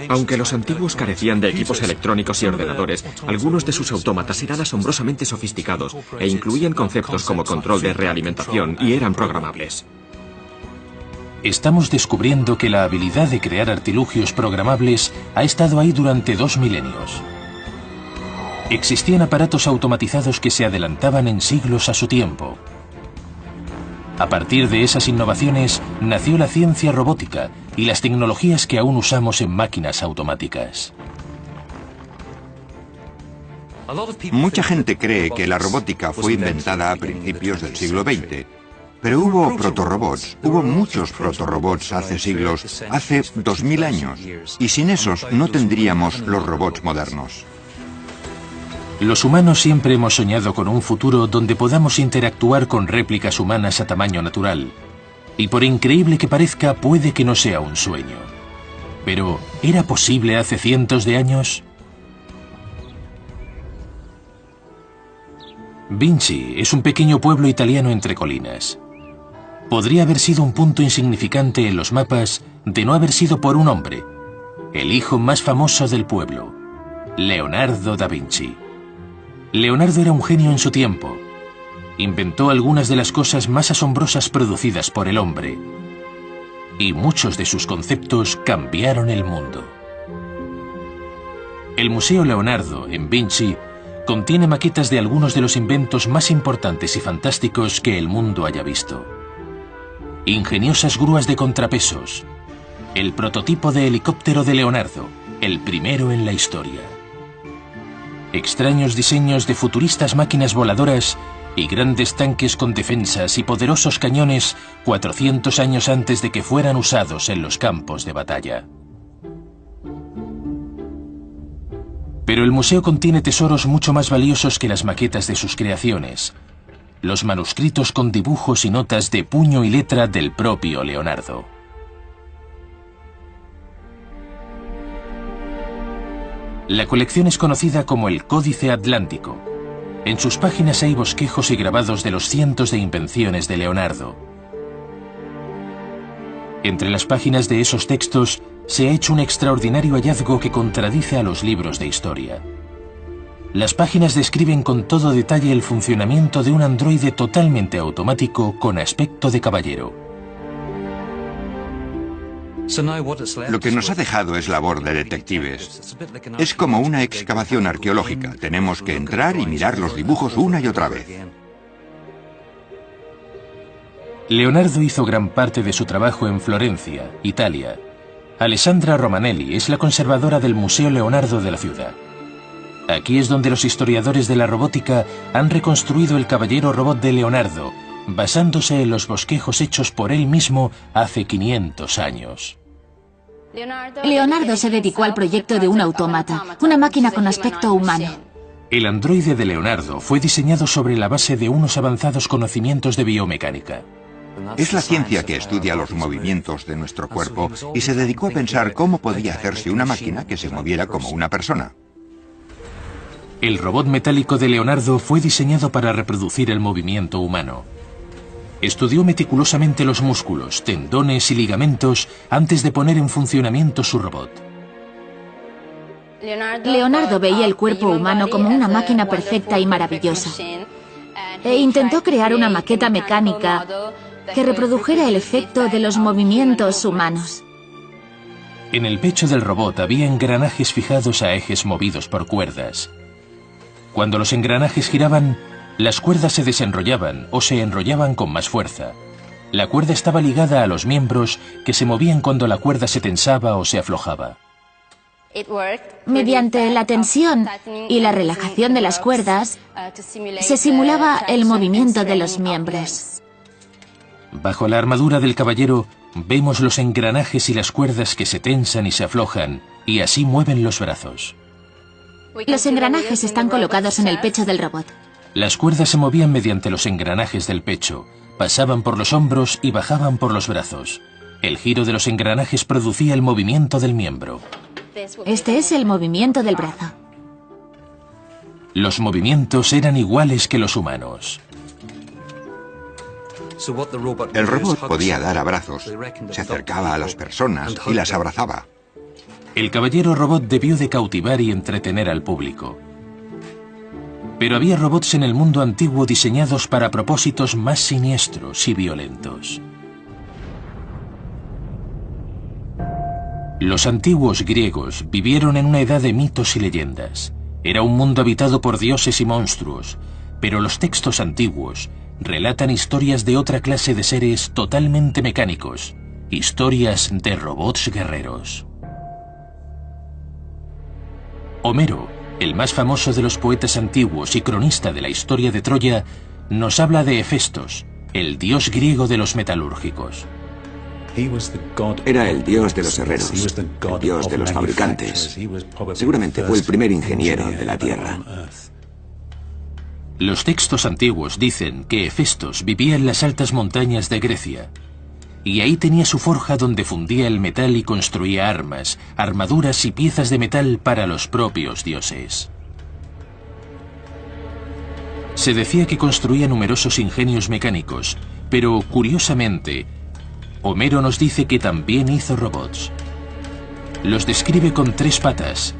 Speaker 2: Aunque los antiguos carecían de equipos electrónicos y ordenadores, algunos de sus autómatas eran asombrosamente sofisticados e incluían conceptos como control de realimentación y eran programables.
Speaker 1: Estamos descubriendo que la habilidad de crear artilugios programables ha estado ahí durante 2 milenios. Existían aparatos automatizados que se adelantaban en siglos a su tiempo. A partir de esas innovaciones nació la ciencia robótica y las tecnologías que aún usamos en máquinas automáticas.
Speaker 3: Mucha gente cree que la robótica fue inventada a principios del siglo XX, pero hubo protorobots, hubo muchos protorobots hace siglos, hace 2000 años, y sin esos no tendríamos los robots modernos.
Speaker 1: Los humanos siempre hemos soñado con un futuro donde podamos interactuar con réplicas humanas a tamaño natural. Y por increíble que parezca, puede que no sea un sueño. Pero, ¿era posible hace cientos de años? Vinci es un pequeño pueblo italiano entre colinas. Podría haber sido un punto insignificante en los mapas de no haber sido por un hombre, el hijo más famoso del pueblo, Leonardo da Vinci. Leonardo era un genio en su tiempo. Inventó algunas de las cosas más asombrosas producidas por el hombre. Y muchos de sus conceptos cambiaron el mundo. El Museo Leonardo, en Vinci, contiene maquetas de algunos de los inventos más importantes y fantásticos que el mundo haya visto. Ingeniosas grúas de contrapesos. El prototipo de helicóptero de Leonardo, el primero en la historia. Extraños diseños de futuristas máquinas voladoras y grandes tanques con defensas y poderosos cañones 400 años antes de que fueran usados en los campos de batalla. Pero el museo contiene tesoros mucho más valiosos que las maquetas de sus creaciones, los manuscritos con dibujos y notas de puño y letra del propio Leonardo. La colección es conocida como el Códice Atlántico. En sus páginas hay bosquejos y grabados de los cientos de invenciones de Leonardo. Entre las páginas de esos textos se ha hecho un extraordinario hallazgo que contradice a los libros de historia. Las páginas describen con todo detalle el funcionamiento de un androide totalmente automático con aspecto de caballero.
Speaker 3: Lo que nos ha dejado es labor de detectives. Es como una excavación arqueológica. Tenemos que entrar y mirar los dibujos una y otra vez.
Speaker 1: Leonardo hizo gran parte de su trabajo en Florencia, Italia. Alessandra Romanelli es la conservadora del Museo Leonardo de la ciudad. Aquí es donde los historiadores de la robótica han reconstruido el caballero robot de Leonardo, basándose en los bosquejos hechos por él mismo hace 500 años.
Speaker 4: Leonardo se dedicó al proyecto de un autómata, una máquina con aspecto humano.
Speaker 1: El androide de Leonardo fue diseñado sobre la base de unos avanzados conocimientos de biomecánica.
Speaker 3: Es la ciencia que estudia los movimientos de nuestro cuerpo y se dedicó a pensar cómo podía hacerse una máquina que se moviera como una persona.
Speaker 1: El robot metálico de Leonardo fue diseñado para reproducir el movimiento humano. Estudió meticulosamente los músculos, tendones y ligamentos antes de poner en funcionamiento su robot.
Speaker 4: Leonardo veía el cuerpo humano como una máquina perfecta y maravillosa, e intentó crear una maqueta mecánica que reprodujera el efecto de los movimientos humanos.
Speaker 1: En el pecho del robot había engranajes fijados a ejes movidos por cuerdas. Cuando los engranajes giraban, las cuerdas se desenrollaban o se enrollaban con más fuerza. La cuerda estaba ligada a los miembros que se movían cuando la cuerda se tensaba o se aflojaba.
Speaker 4: Mediante la tensión y la relajación de las cuerdas, se simulaba el movimiento de los miembros.
Speaker 1: Bajo la armadura del caballero, vemos los engranajes y las cuerdas que se tensan y se aflojan, y así mueven los brazos.
Speaker 4: Los engranajes están colocados en el pecho del robot.
Speaker 1: Las cuerdas se movían mediante los engranajes del pecho, pasaban por los hombros y bajaban por los brazos. El giro de los engranajes producía el movimiento del miembro.
Speaker 4: Este es el movimiento del brazo.
Speaker 1: Los movimientos eran iguales que los humanos.
Speaker 3: El robot podía dar abrazos, se acercaba a las personas y las abrazaba.
Speaker 1: El caballero robot debió de cautivar y entretener al público. Pero había robots en el mundo antiguo diseñados para propósitos más siniestros y violentos. Los antiguos griegos vivieron en una edad de mitos y leyendas. Era un mundo habitado por dioses y monstruos, pero los textos antiguos relatan historias de otra clase de seres totalmente mecánicos, historias de robots guerreros. Homero, el más famoso de los poetas antiguos y cronista de la historia de Troya, nos habla de Hefestos, el dios griego de los metalúrgicos.
Speaker 5: Era el dios de los herreros, el dios de los fabricantes. Seguramente fue el primer ingeniero de la Tierra.
Speaker 1: Los textos antiguos dicen que Hefestos vivía en las altas montañas de Grecia, y ahí tenía su forja donde fundía el metal y construía armas, armaduras y piezas de metal para los propios dioses. Se decía que construía numerosos ingenios mecánicos, pero curiosamente, Homero nos dice que también hizo robots. Los describe con 3 patas,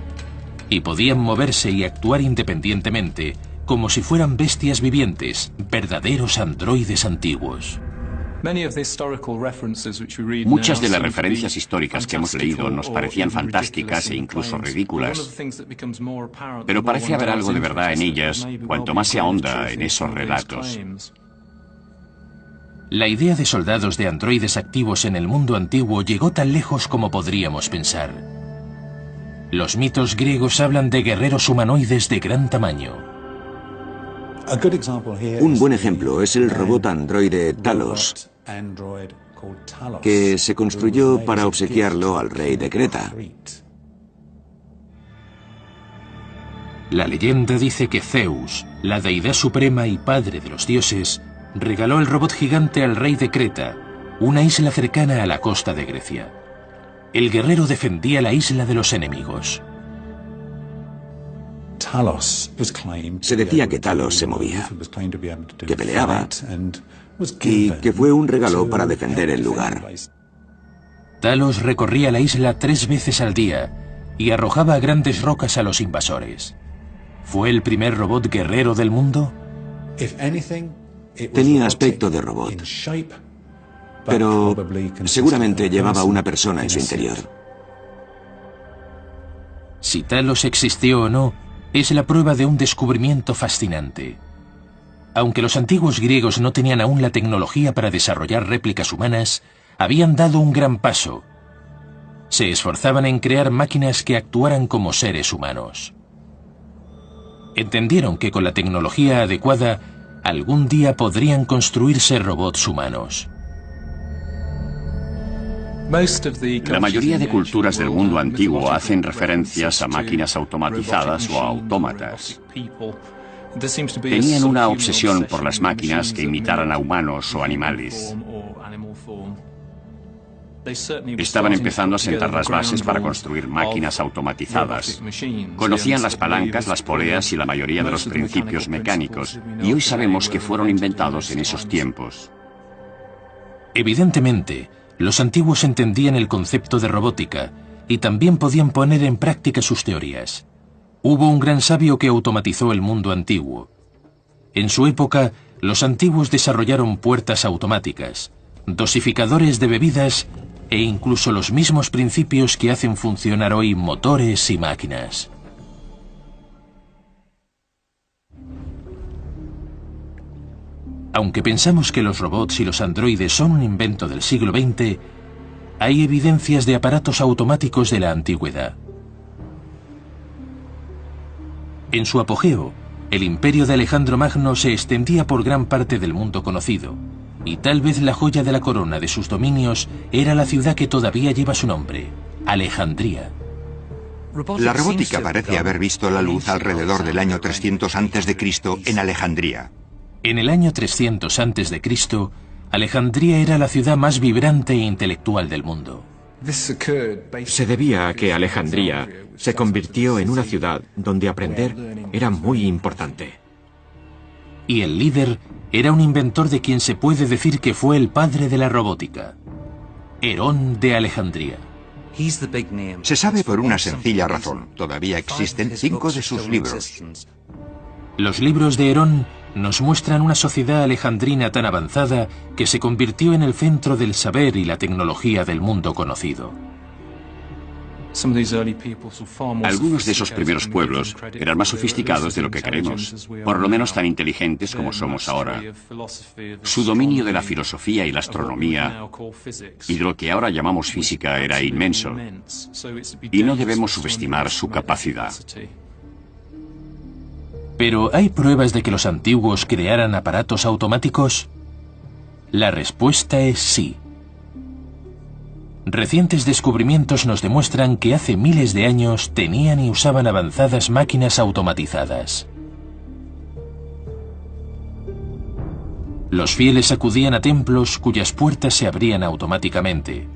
Speaker 1: y podían moverse y actuar independientemente, como si fueran bestias vivientes, verdaderos androides antiguos.
Speaker 6: Muchas de las referencias históricas que hemos leído nos parecían fantásticas e incluso ridículas, pero parece haber algo de verdad en ellas cuanto más se ahonda en esos relatos.
Speaker 1: La idea de soldados de androides activos en el mundo antiguo llegó tan lejos como podríamos pensar. Los mitos griegos hablan de guerreros humanoides de gran tamaño.
Speaker 5: Un buen ejemplo es el robot androide Talos, que se construyó para obsequiarlo al rey de Creta.
Speaker 1: La leyenda dice que Zeus, la deidad suprema y padre de los dioses, regaló el robot gigante al rey de Creta, una isla cercana a la costa de Grecia. El guerrero defendía la isla de los enemigos.
Speaker 5: Se decía que Talos se movía, que peleaba y que fue un regalo para defender el lugar.
Speaker 1: Talos recorría la isla 3 veces al día y arrojaba grandes rocas a los invasores. ¿Fue el primer robot guerrero del mundo?
Speaker 5: Tenía aspecto de robot, pero seguramente llevaba una persona en su interior.
Speaker 1: Si Talos existió o no, es la prueba de un descubrimiento fascinante. Aunque los antiguos griegos no tenían aún la tecnología para desarrollar réplicas humanas, habían dado un gran paso. Se esforzaban en crear máquinas que actuaran como seres humanos. Entendieron que con la tecnología adecuada, algún día podrían construirse robots humanos.
Speaker 6: La mayoría de culturas del mundo antiguo hacen referencias a máquinas automatizadas o a autómatas. Tenían una obsesión por las máquinas que imitaran a humanos o animales. Estaban empezando a sentar las bases para construir máquinas automatizadas. Conocían las palancas, las poleas y la mayoría de los principios mecánicos, y hoy sabemos que fueron inventados en esos tiempos.
Speaker 1: Evidentemente, los antiguos entendían el concepto de robótica y también podían poner en práctica sus teorías. Hubo un gran sabio que automatizó el mundo antiguo. En su época, los antiguos desarrollaron puertas automáticas, dosificadores de bebidas e incluso los mismos principios que hacen funcionar hoy motores y máquinas. Aunque pensamos que los robots y los androides son un invento del siglo XX, hay evidencias de aparatos automáticos de la antigüedad. En su apogeo, el imperio de Alejandro Magno se extendía por gran parte del mundo conocido, y tal vez la joya de la corona de sus dominios era la ciudad que todavía lleva su nombre, Alejandría.
Speaker 3: La robótica parece haber visto la luz alrededor del año 300 a.C. en Alejandría.
Speaker 1: En el año 300 a.C., Alejandría era la ciudad más vibrante e intelectual del mundo.
Speaker 2: Se debía a que Alejandría se convirtió en una ciudad donde aprender era muy importante.
Speaker 1: Y el líder era un inventor de quien se puede decir que fue el padre de la robótica, Herón de Alejandría.
Speaker 3: Se sabe por una sencilla razón. Todavía existen 5 de sus libros.
Speaker 1: Los libros de Herón nos muestran una sociedad alejandrina tan avanzada que se convirtió en el centro del saber y la tecnología del mundo conocido.
Speaker 6: Algunos de esos primeros pueblos eran más sofisticados de lo que creemos, por lo menos tan inteligentes como somos ahora. Su dominio de la filosofía y la astronomía y de lo que ahora llamamos física era inmenso, y no debemos subestimar su capacidad.
Speaker 1: ¿Pero hay pruebas de que los antiguos crearan aparatos automáticos? La respuesta es sí. Recientes descubrimientos nos demuestran que hace miles de años tenían y usaban avanzadas máquinas automatizadas. Los fieles acudían a templos cuyas puertas se abrían automáticamente.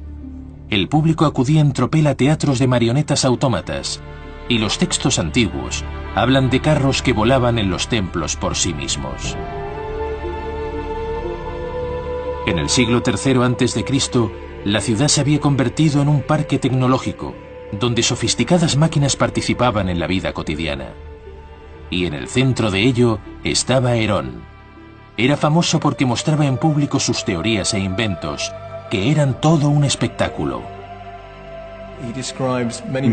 Speaker 1: El público acudía en tropel a teatros de marionetas autómatas, y los textos antiguos hablan de carros que volaban en los templos por sí mismos. En el siglo III a.C., la ciudad se había convertido en un parque tecnológico, donde sofisticadas máquinas participaban en la vida cotidiana. Y en el centro de ello estaba Herón. Era famoso porque mostraba en público sus teorías e inventos, que eran todo un espectáculo.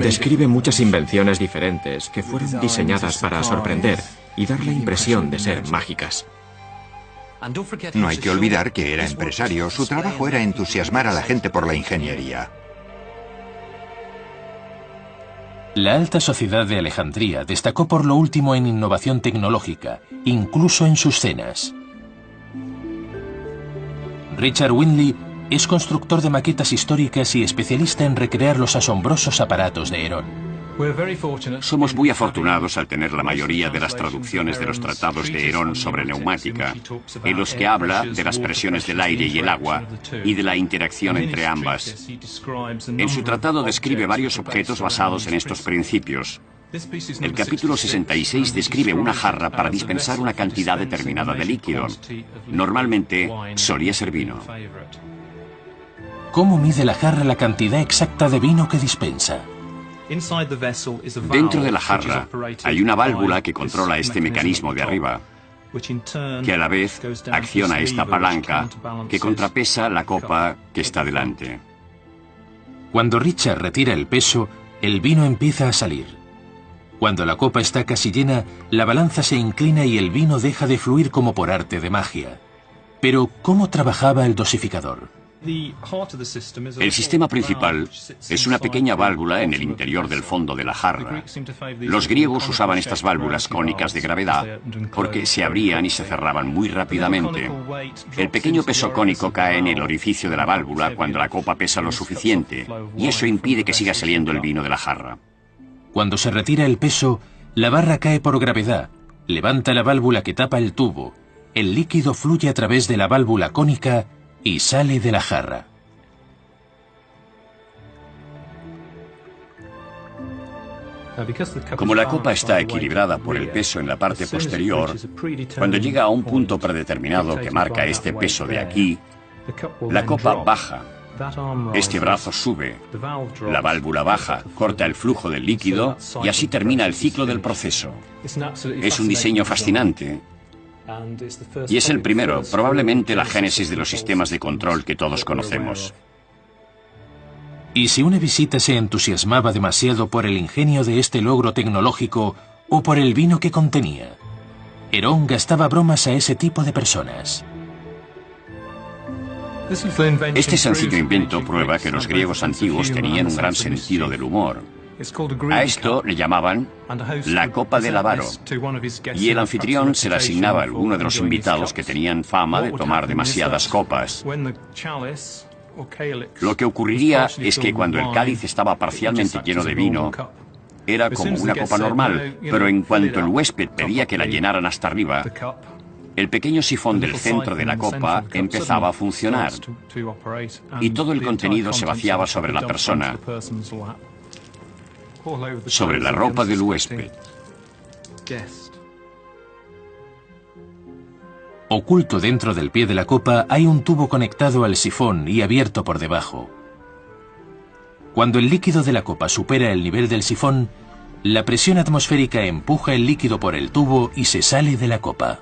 Speaker 2: Describe muchas invenciones diferentes que fueron diseñadas para sorprender y dar la impresión de ser mágicas.
Speaker 3: No hay que olvidar que era empresario. Su trabajo era entusiasmar a la gente por la ingeniería.
Speaker 1: La alta sociedad de Alejandría destacó por lo último en innovación tecnológica, incluso en sus cenas. Richard Windley es constructor de maquetas históricas y especialista en recrear los asombrosos aparatos de Herón.
Speaker 6: Somos muy afortunados al tener la mayoría de las traducciones de los tratados de Herón sobre neumática, en los que habla de las presiones del aire y el agua y de la interacción entre ambas. En su tratado describe varios objetos basados en estos principios. El capítulo 66 describe una jarra para dispensar una cantidad determinada de líquido. Normalmente solía ser vino.
Speaker 1: ¿Cómo mide la jarra la cantidad exacta de vino que dispensa?
Speaker 6: Dentro de la jarra hay una válvula que controla este mecanismo de arriba, que a la vez acciona esta palanca que contrapesa la copa que está delante.
Speaker 1: Cuando Richard retira el peso, el vino empieza a salir. Cuando la copa está casi llena, la balanza se inclina y el vino deja de fluir como por arte de magia. Pero, ¿cómo trabajaba el dosificador?
Speaker 6: El sistema principal es una pequeña válvula en el interior del fondo de la jarra. Los griegos usaban estas válvulas cónicas de gravedad porque se abrían y se cerraban muy rápidamente. El pequeño peso cónico cae en el orificio de la válvula cuando la copa pesa lo suficiente, y eso impide que siga saliendo el vino de la jarra.
Speaker 1: Cuando se retira el peso, la barra cae por gravedad, levanta la válvula que tapa el tubo, el líquido fluye a través de la válvula cónica y sale de la jarra.
Speaker 6: Como la copa está equilibrada por el peso en la parte posterior, cuando llega a un punto predeterminado que marca este peso de aquí, la copa baja Este brazo sube, la válvula baja, corta el flujo del líquido y así termina el ciclo del proceso. Es un diseño fascinante y es el primero, probablemente la génesis de los sistemas de control que todos conocemos.
Speaker 1: Y si una visita se entusiasmaba demasiado por el ingenio de este logro tecnológico o por el vino que contenía, Herón gastaba bromas a ese tipo de personas.
Speaker 6: Este sencillo invento prueba que los griegos antiguos tenían un gran sentido del humor. A esto le llamaban la copa del avaro, y el anfitrión se la asignaba a alguno de los invitados que tenían fama de tomar demasiadas copas. Lo que ocurriría es que cuando el cáliz estaba parcialmente lleno de vino, era como una copa normal, pero en cuanto el huésped pedía que la llenaran hasta arriba, el pequeño sifón del centro de la copa empezaba a funcionar y todo el contenido se vaciaba sobre la persona, sobre la ropa del huésped.
Speaker 1: Oculto dentro del pie de la copa hay un tubo conectado al sifón y abierto por debajo. Cuando el líquido de la copa supera el nivel del sifón, la presión atmosférica empuja el líquido por el tubo y se sale de la copa.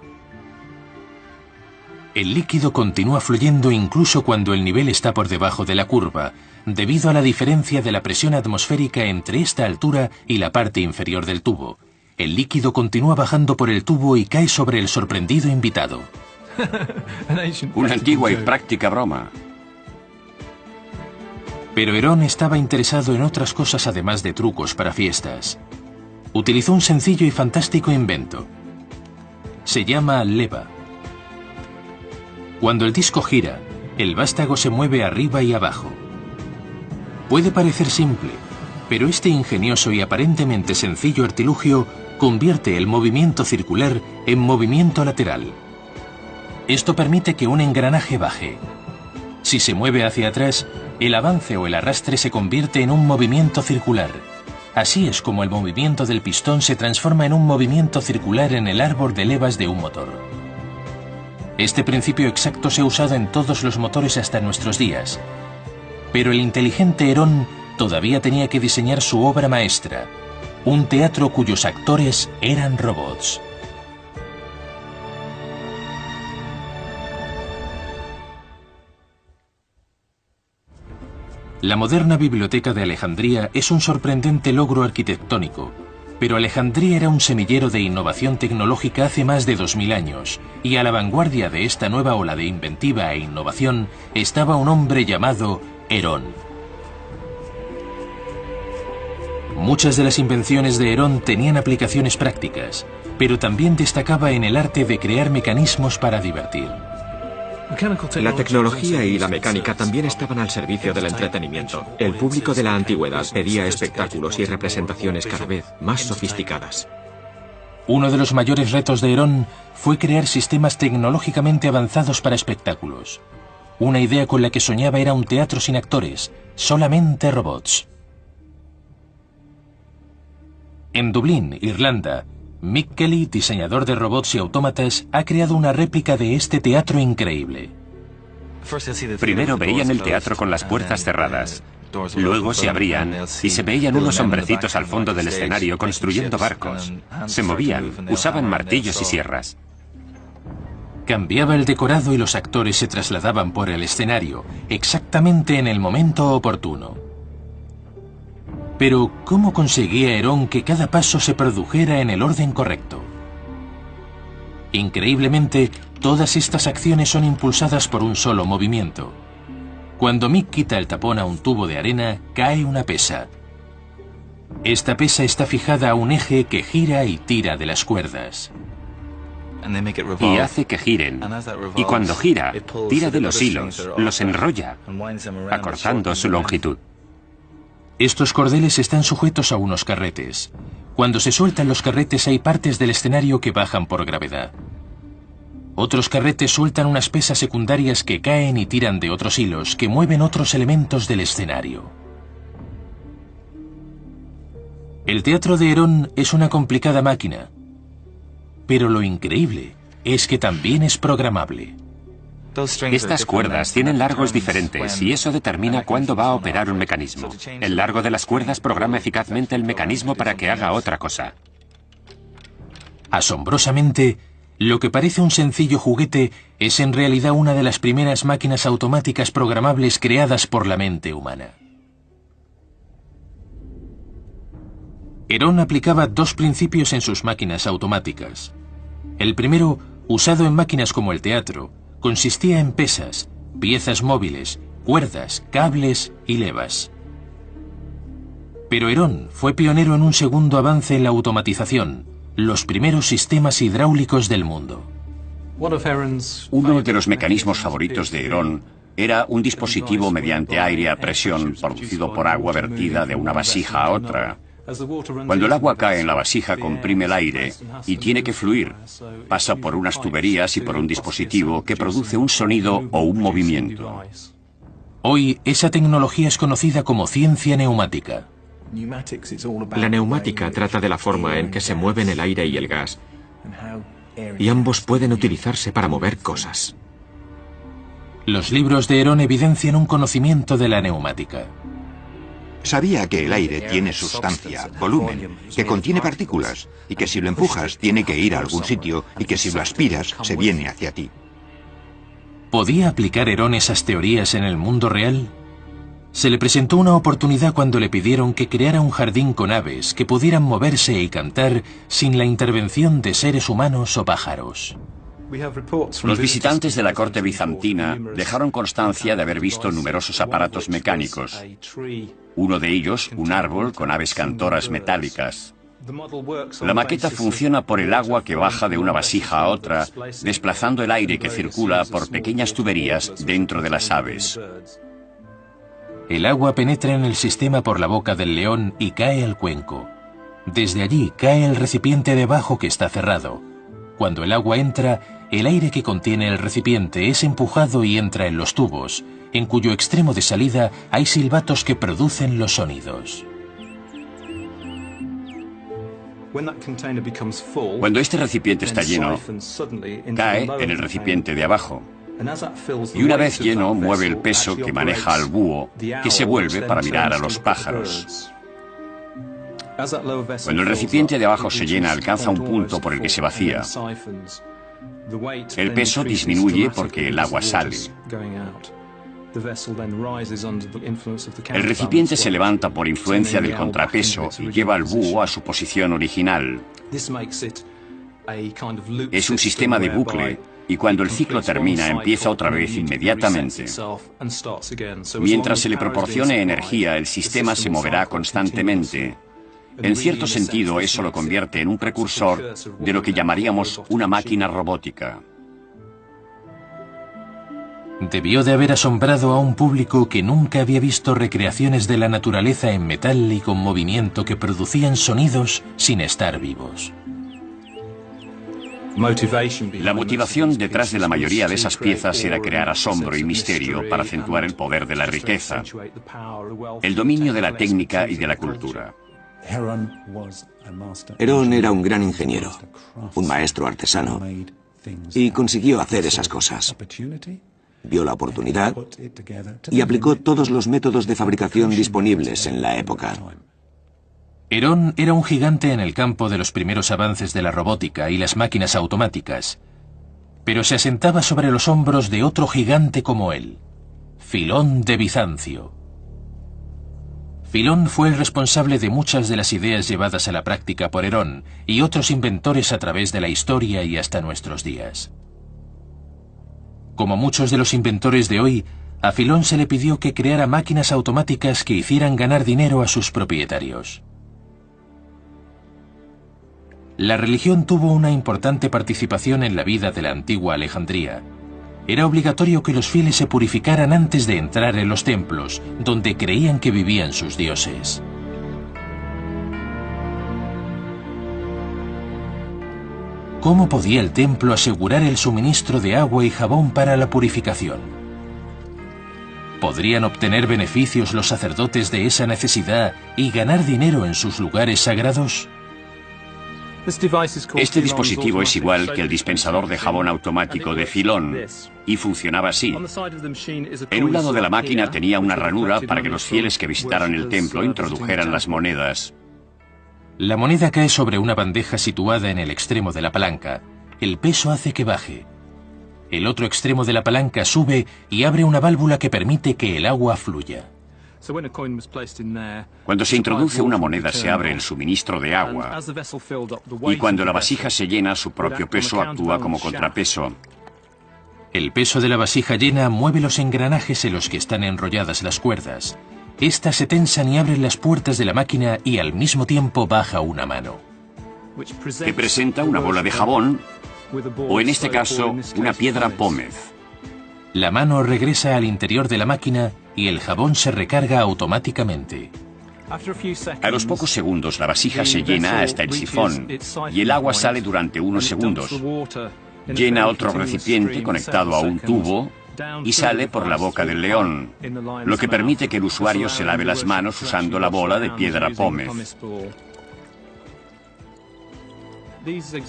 Speaker 1: El líquido continúa fluyendo incluso cuando el nivel está por debajo de la curva, debido a la diferencia de la presión atmosférica entre esta altura y la parte inferior del tubo. El líquido continúa bajando por el tubo y cae sobre el sorprendido invitado.
Speaker 6: Una antigua y práctica broma.
Speaker 1: Pero Herón estaba interesado en otras cosas además de trucos para fiestas. Utilizó un sencillo y fantástico invento. Se llama leva. Cuando el disco gira, el vástago se mueve arriba y abajo. Puede parecer simple, pero este ingenioso y aparentemente sencillo artilugio convierte el movimiento circular en movimiento lateral. Esto permite que un engranaje baje. Si se mueve hacia atrás, el avance o el arrastre se convierte en un movimiento circular. Así es como el movimiento del pistón se transforma en un movimiento circular en el árbol de levas de un motor. Este principio exacto se ha usado en todos los motores hasta nuestros días. Pero el inteligente Herón todavía tenía que diseñar su obra maestra, un teatro cuyos actores eran robots. La moderna biblioteca de Alejandría es un sorprendente logro arquitectónico, pero Alejandría era un semillero de innovación tecnológica hace más de 2000 años, y a la vanguardia de esta nueva ola de inventiva e innovación estaba un hombre llamado Herón. Muchas de las invenciones de Herón tenían aplicaciones prácticas, pero también destacaba en el arte de crear mecanismos para divertir.
Speaker 2: La tecnología y la mecánica también estaban al servicio del entretenimiento. El público de la antigüedad pedía espectáculos y representaciones cada vez más sofisticadas.
Speaker 1: Uno de los mayores retos de Herón fue crear sistemas tecnológicamente avanzados para espectáculos. Una idea con la que soñaba era un teatro sin actores, solamente robots. En Dublín, Irlanda, Mick Kelly, diseñador de robots y autómatas, ha creado una réplica de este teatro increíble.
Speaker 7: Primero veían el teatro con las puertas cerradas. Luego se abrían y se veían unos hombrecitos al fondo del escenario construyendo barcos. Se movían, usaban martillos y sierras.
Speaker 1: Cambiaba el decorado y los actores se trasladaban por el escenario, exactamente en el momento oportuno. Pero, ¿cómo conseguía Herón que cada paso se produjera en el orden correcto? Increíblemente, todas estas acciones son impulsadas por un solo movimiento. Cuando Mick quita el tapón a un tubo de arena, cae una pesa. Esta pesa está fijada a un eje que gira y tira de las cuerdas.
Speaker 7: Y hace que giren. Y cuando gira, tira de los hilos, los enrolla, acortando su longitud.
Speaker 1: Estos cordeles están sujetos a unos carretes. Cuando se sueltan los carretes hay partes del escenario que bajan por gravedad. Otros carretes sueltan unas pesas secundarias que caen y tiran de otros hilos que mueven otros elementos del escenario. El teatro de Herón es una complicada máquina, pero lo increíble es que también es programable.
Speaker 7: Estas cuerdas tienen largos diferentes y eso determina cuándo va a operar un mecanismo. El largo de las cuerdas programa eficazmente el mecanismo para que haga otra cosa.
Speaker 1: Asombrosamente, lo que parece un sencillo juguete es en realidad una de las primeras máquinas automáticas programables creadas por la mente humana. Herón aplicaba dos principios en sus máquinas automáticas. El primero, usado en máquinas como el teatro, consistía en pesas, piezas móviles, cuerdas, cables y levas. Pero Herón fue pionero en un segundo avance en la automatización, los primeros sistemas hidráulicos del mundo.
Speaker 6: Uno de los mecanismos favoritos de Herón era un dispositivo mediante aire a presión producido por agua vertida de una vasija a otra. Cuando el agua cae en la vasija, comprime el aire y tiene que fluir. Pasa por unas tuberías y por un dispositivo que produce un sonido o un movimiento.
Speaker 1: Hoy, esa tecnología es conocida como ciencia neumática.
Speaker 2: La neumática trata de la forma en que se mueven el aire y el gas, y ambos pueden utilizarse para mover cosas.
Speaker 1: Los libros de Herón evidencian un conocimiento de la neumática.
Speaker 3: Sabía que el aire tiene sustancia, volumen, que contiene partículas, y que si lo empujas tiene que ir a algún sitio, y que si lo aspiras se viene hacia ti.
Speaker 1: ¿Podía aplicar Herón esas teorías en el mundo real? Se le presentó una oportunidad cuando le pidieron que creara un jardín con aves que pudieran moverse y cantar sin la intervención de seres humanos o pájaros.
Speaker 6: Los visitantes de la corte bizantina dejaron constancia de haber visto numerosos aparatos mecánicos. Uno de ellos, un árbol con aves cantoras metálicas. La maqueta funciona por el agua que baja de una vasija a otra, desplazando el aire que circula por pequeñas tuberías dentro de las aves.
Speaker 1: El agua penetra en el sistema por la boca del león y cae al cuenco. Desde allí cae el recipiente debajo que está cerrado. Cuando el agua entra, el aire que contiene el recipiente es empujado y entra en los tubos, en cuyo extremo de salida hay silbatos que producen los sonidos.
Speaker 6: Cuando este recipiente está lleno, cae en el recipiente de abajo. Y una vez lleno, mueve el peso que maneja al búho, que se vuelve para mirar a los pájaros. Cuando el recipiente de abajo se llena, alcanza un punto por el que se vacía. El peso disminuye porque el agua sale. El recipiente se levanta por influencia del contrapeso y lleva al búho a su posición original. Es un sistema de bucle, y cuando el ciclo termina, empieza otra vez inmediatamente. Mientras se le proporcione energía, el sistema se moverá constantemente. En cierto sentido, eso lo convierte en un precursor de lo que llamaríamos una máquina robótica.
Speaker 1: Debió de haber asombrado a un público que nunca había visto recreaciones de la naturaleza en metal y con movimiento que producían sonidos sin estar vivos.
Speaker 6: La motivación detrás de la mayoría de esas piezas era crear asombro y misterio para acentuar el poder de la riqueza, el dominio de la técnica y de la cultura.
Speaker 5: Herón era un gran ingeniero, un maestro artesano, y consiguió hacer esas cosas. Vio la oportunidad y aplicó todos los métodos de fabricación disponibles en la época.
Speaker 1: Herón era un gigante en el campo de los primeros avances de la robótica y las máquinas automáticas, pero se asentaba sobre los hombros de otro gigante como él, Filón de Bizancio. Filón fue el responsable de muchas de las ideas llevadas a la práctica por Herón y otros inventores a través de la historia y hasta nuestros días. Como muchos de los inventores de hoy, a Filón se le pidió que creara máquinas automáticas que hicieran ganar dinero a sus propietarios. La religión tuvo una importante participación en la vida de la antigua Alejandría. Era obligatorio que los fieles se purificaran antes de entrar en los templos, donde creían que vivían sus dioses. ¿Cómo podía el templo asegurar el suministro de agua y jabón para la purificación? ¿Podrían obtener beneficios los sacerdotes de esa necesidad y ganar dinero en sus lugares sagrados?
Speaker 6: Este dispositivo es igual que el dispensador de jabón automático de Filón y funcionaba así. En un lado de la máquina tenía una ranura para que los fieles que visitaran el templo introdujeran las monedas.
Speaker 1: La moneda cae sobre una bandeja situada en el extremo de la palanca. El peso hace que baje. El otro extremo de la palanca sube y abre una válvula que permite que el agua fluya.
Speaker 6: Cuando se introduce una moneda se abre el suministro de agua y cuando la vasija se llena su propio peso actúa como contrapeso.
Speaker 1: El peso de la vasija llena mueve los engranajes en los que están enrolladas las cuerdas. Estas se tensan y abren las puertas de la máquina y al mismo tiempo baja una mano.
Speaker 6: Que presenta una bola de jabón o en este caso una piedra pómez.
Speaker 1: La mano regresa al interior de la máquina y el jabón se recarga automáticamente.
Speaker 6: A los pocos segundos la vasija se llena hasta el sifón y el agua sale durante unos segundos. Llena otro recipiente conectado a un tubo y sale por la boca del león, lo que permite que el usuario se lave las manos usando la bola de piedra pómez.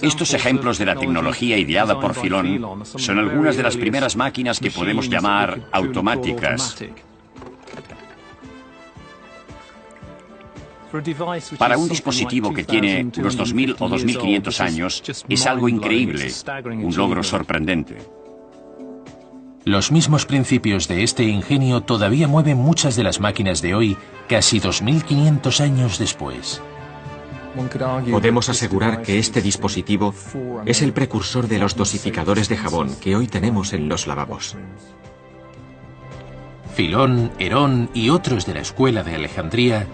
Speaker 6: Estos ejemplos de la tecnología ideada por Filón son algunas de las primeras máquinas que podemos llamar automáticas. Para un dispositivo que tiene unos 2000 o 2500 años, es algo increíble, un logro sorprendente.
Speaker 1: Los mismos principios de este ingenio todavía mueven muchas de las máquinas de hoy, casi 2500 años después.
Speaker 2: Podemos asegurar que este dispositivo es el precursor de los dosificadores de jabón que hoy tenemos en los lavabos.
Speaker 1: Filón, Herón y otros de la escuela de Alejandría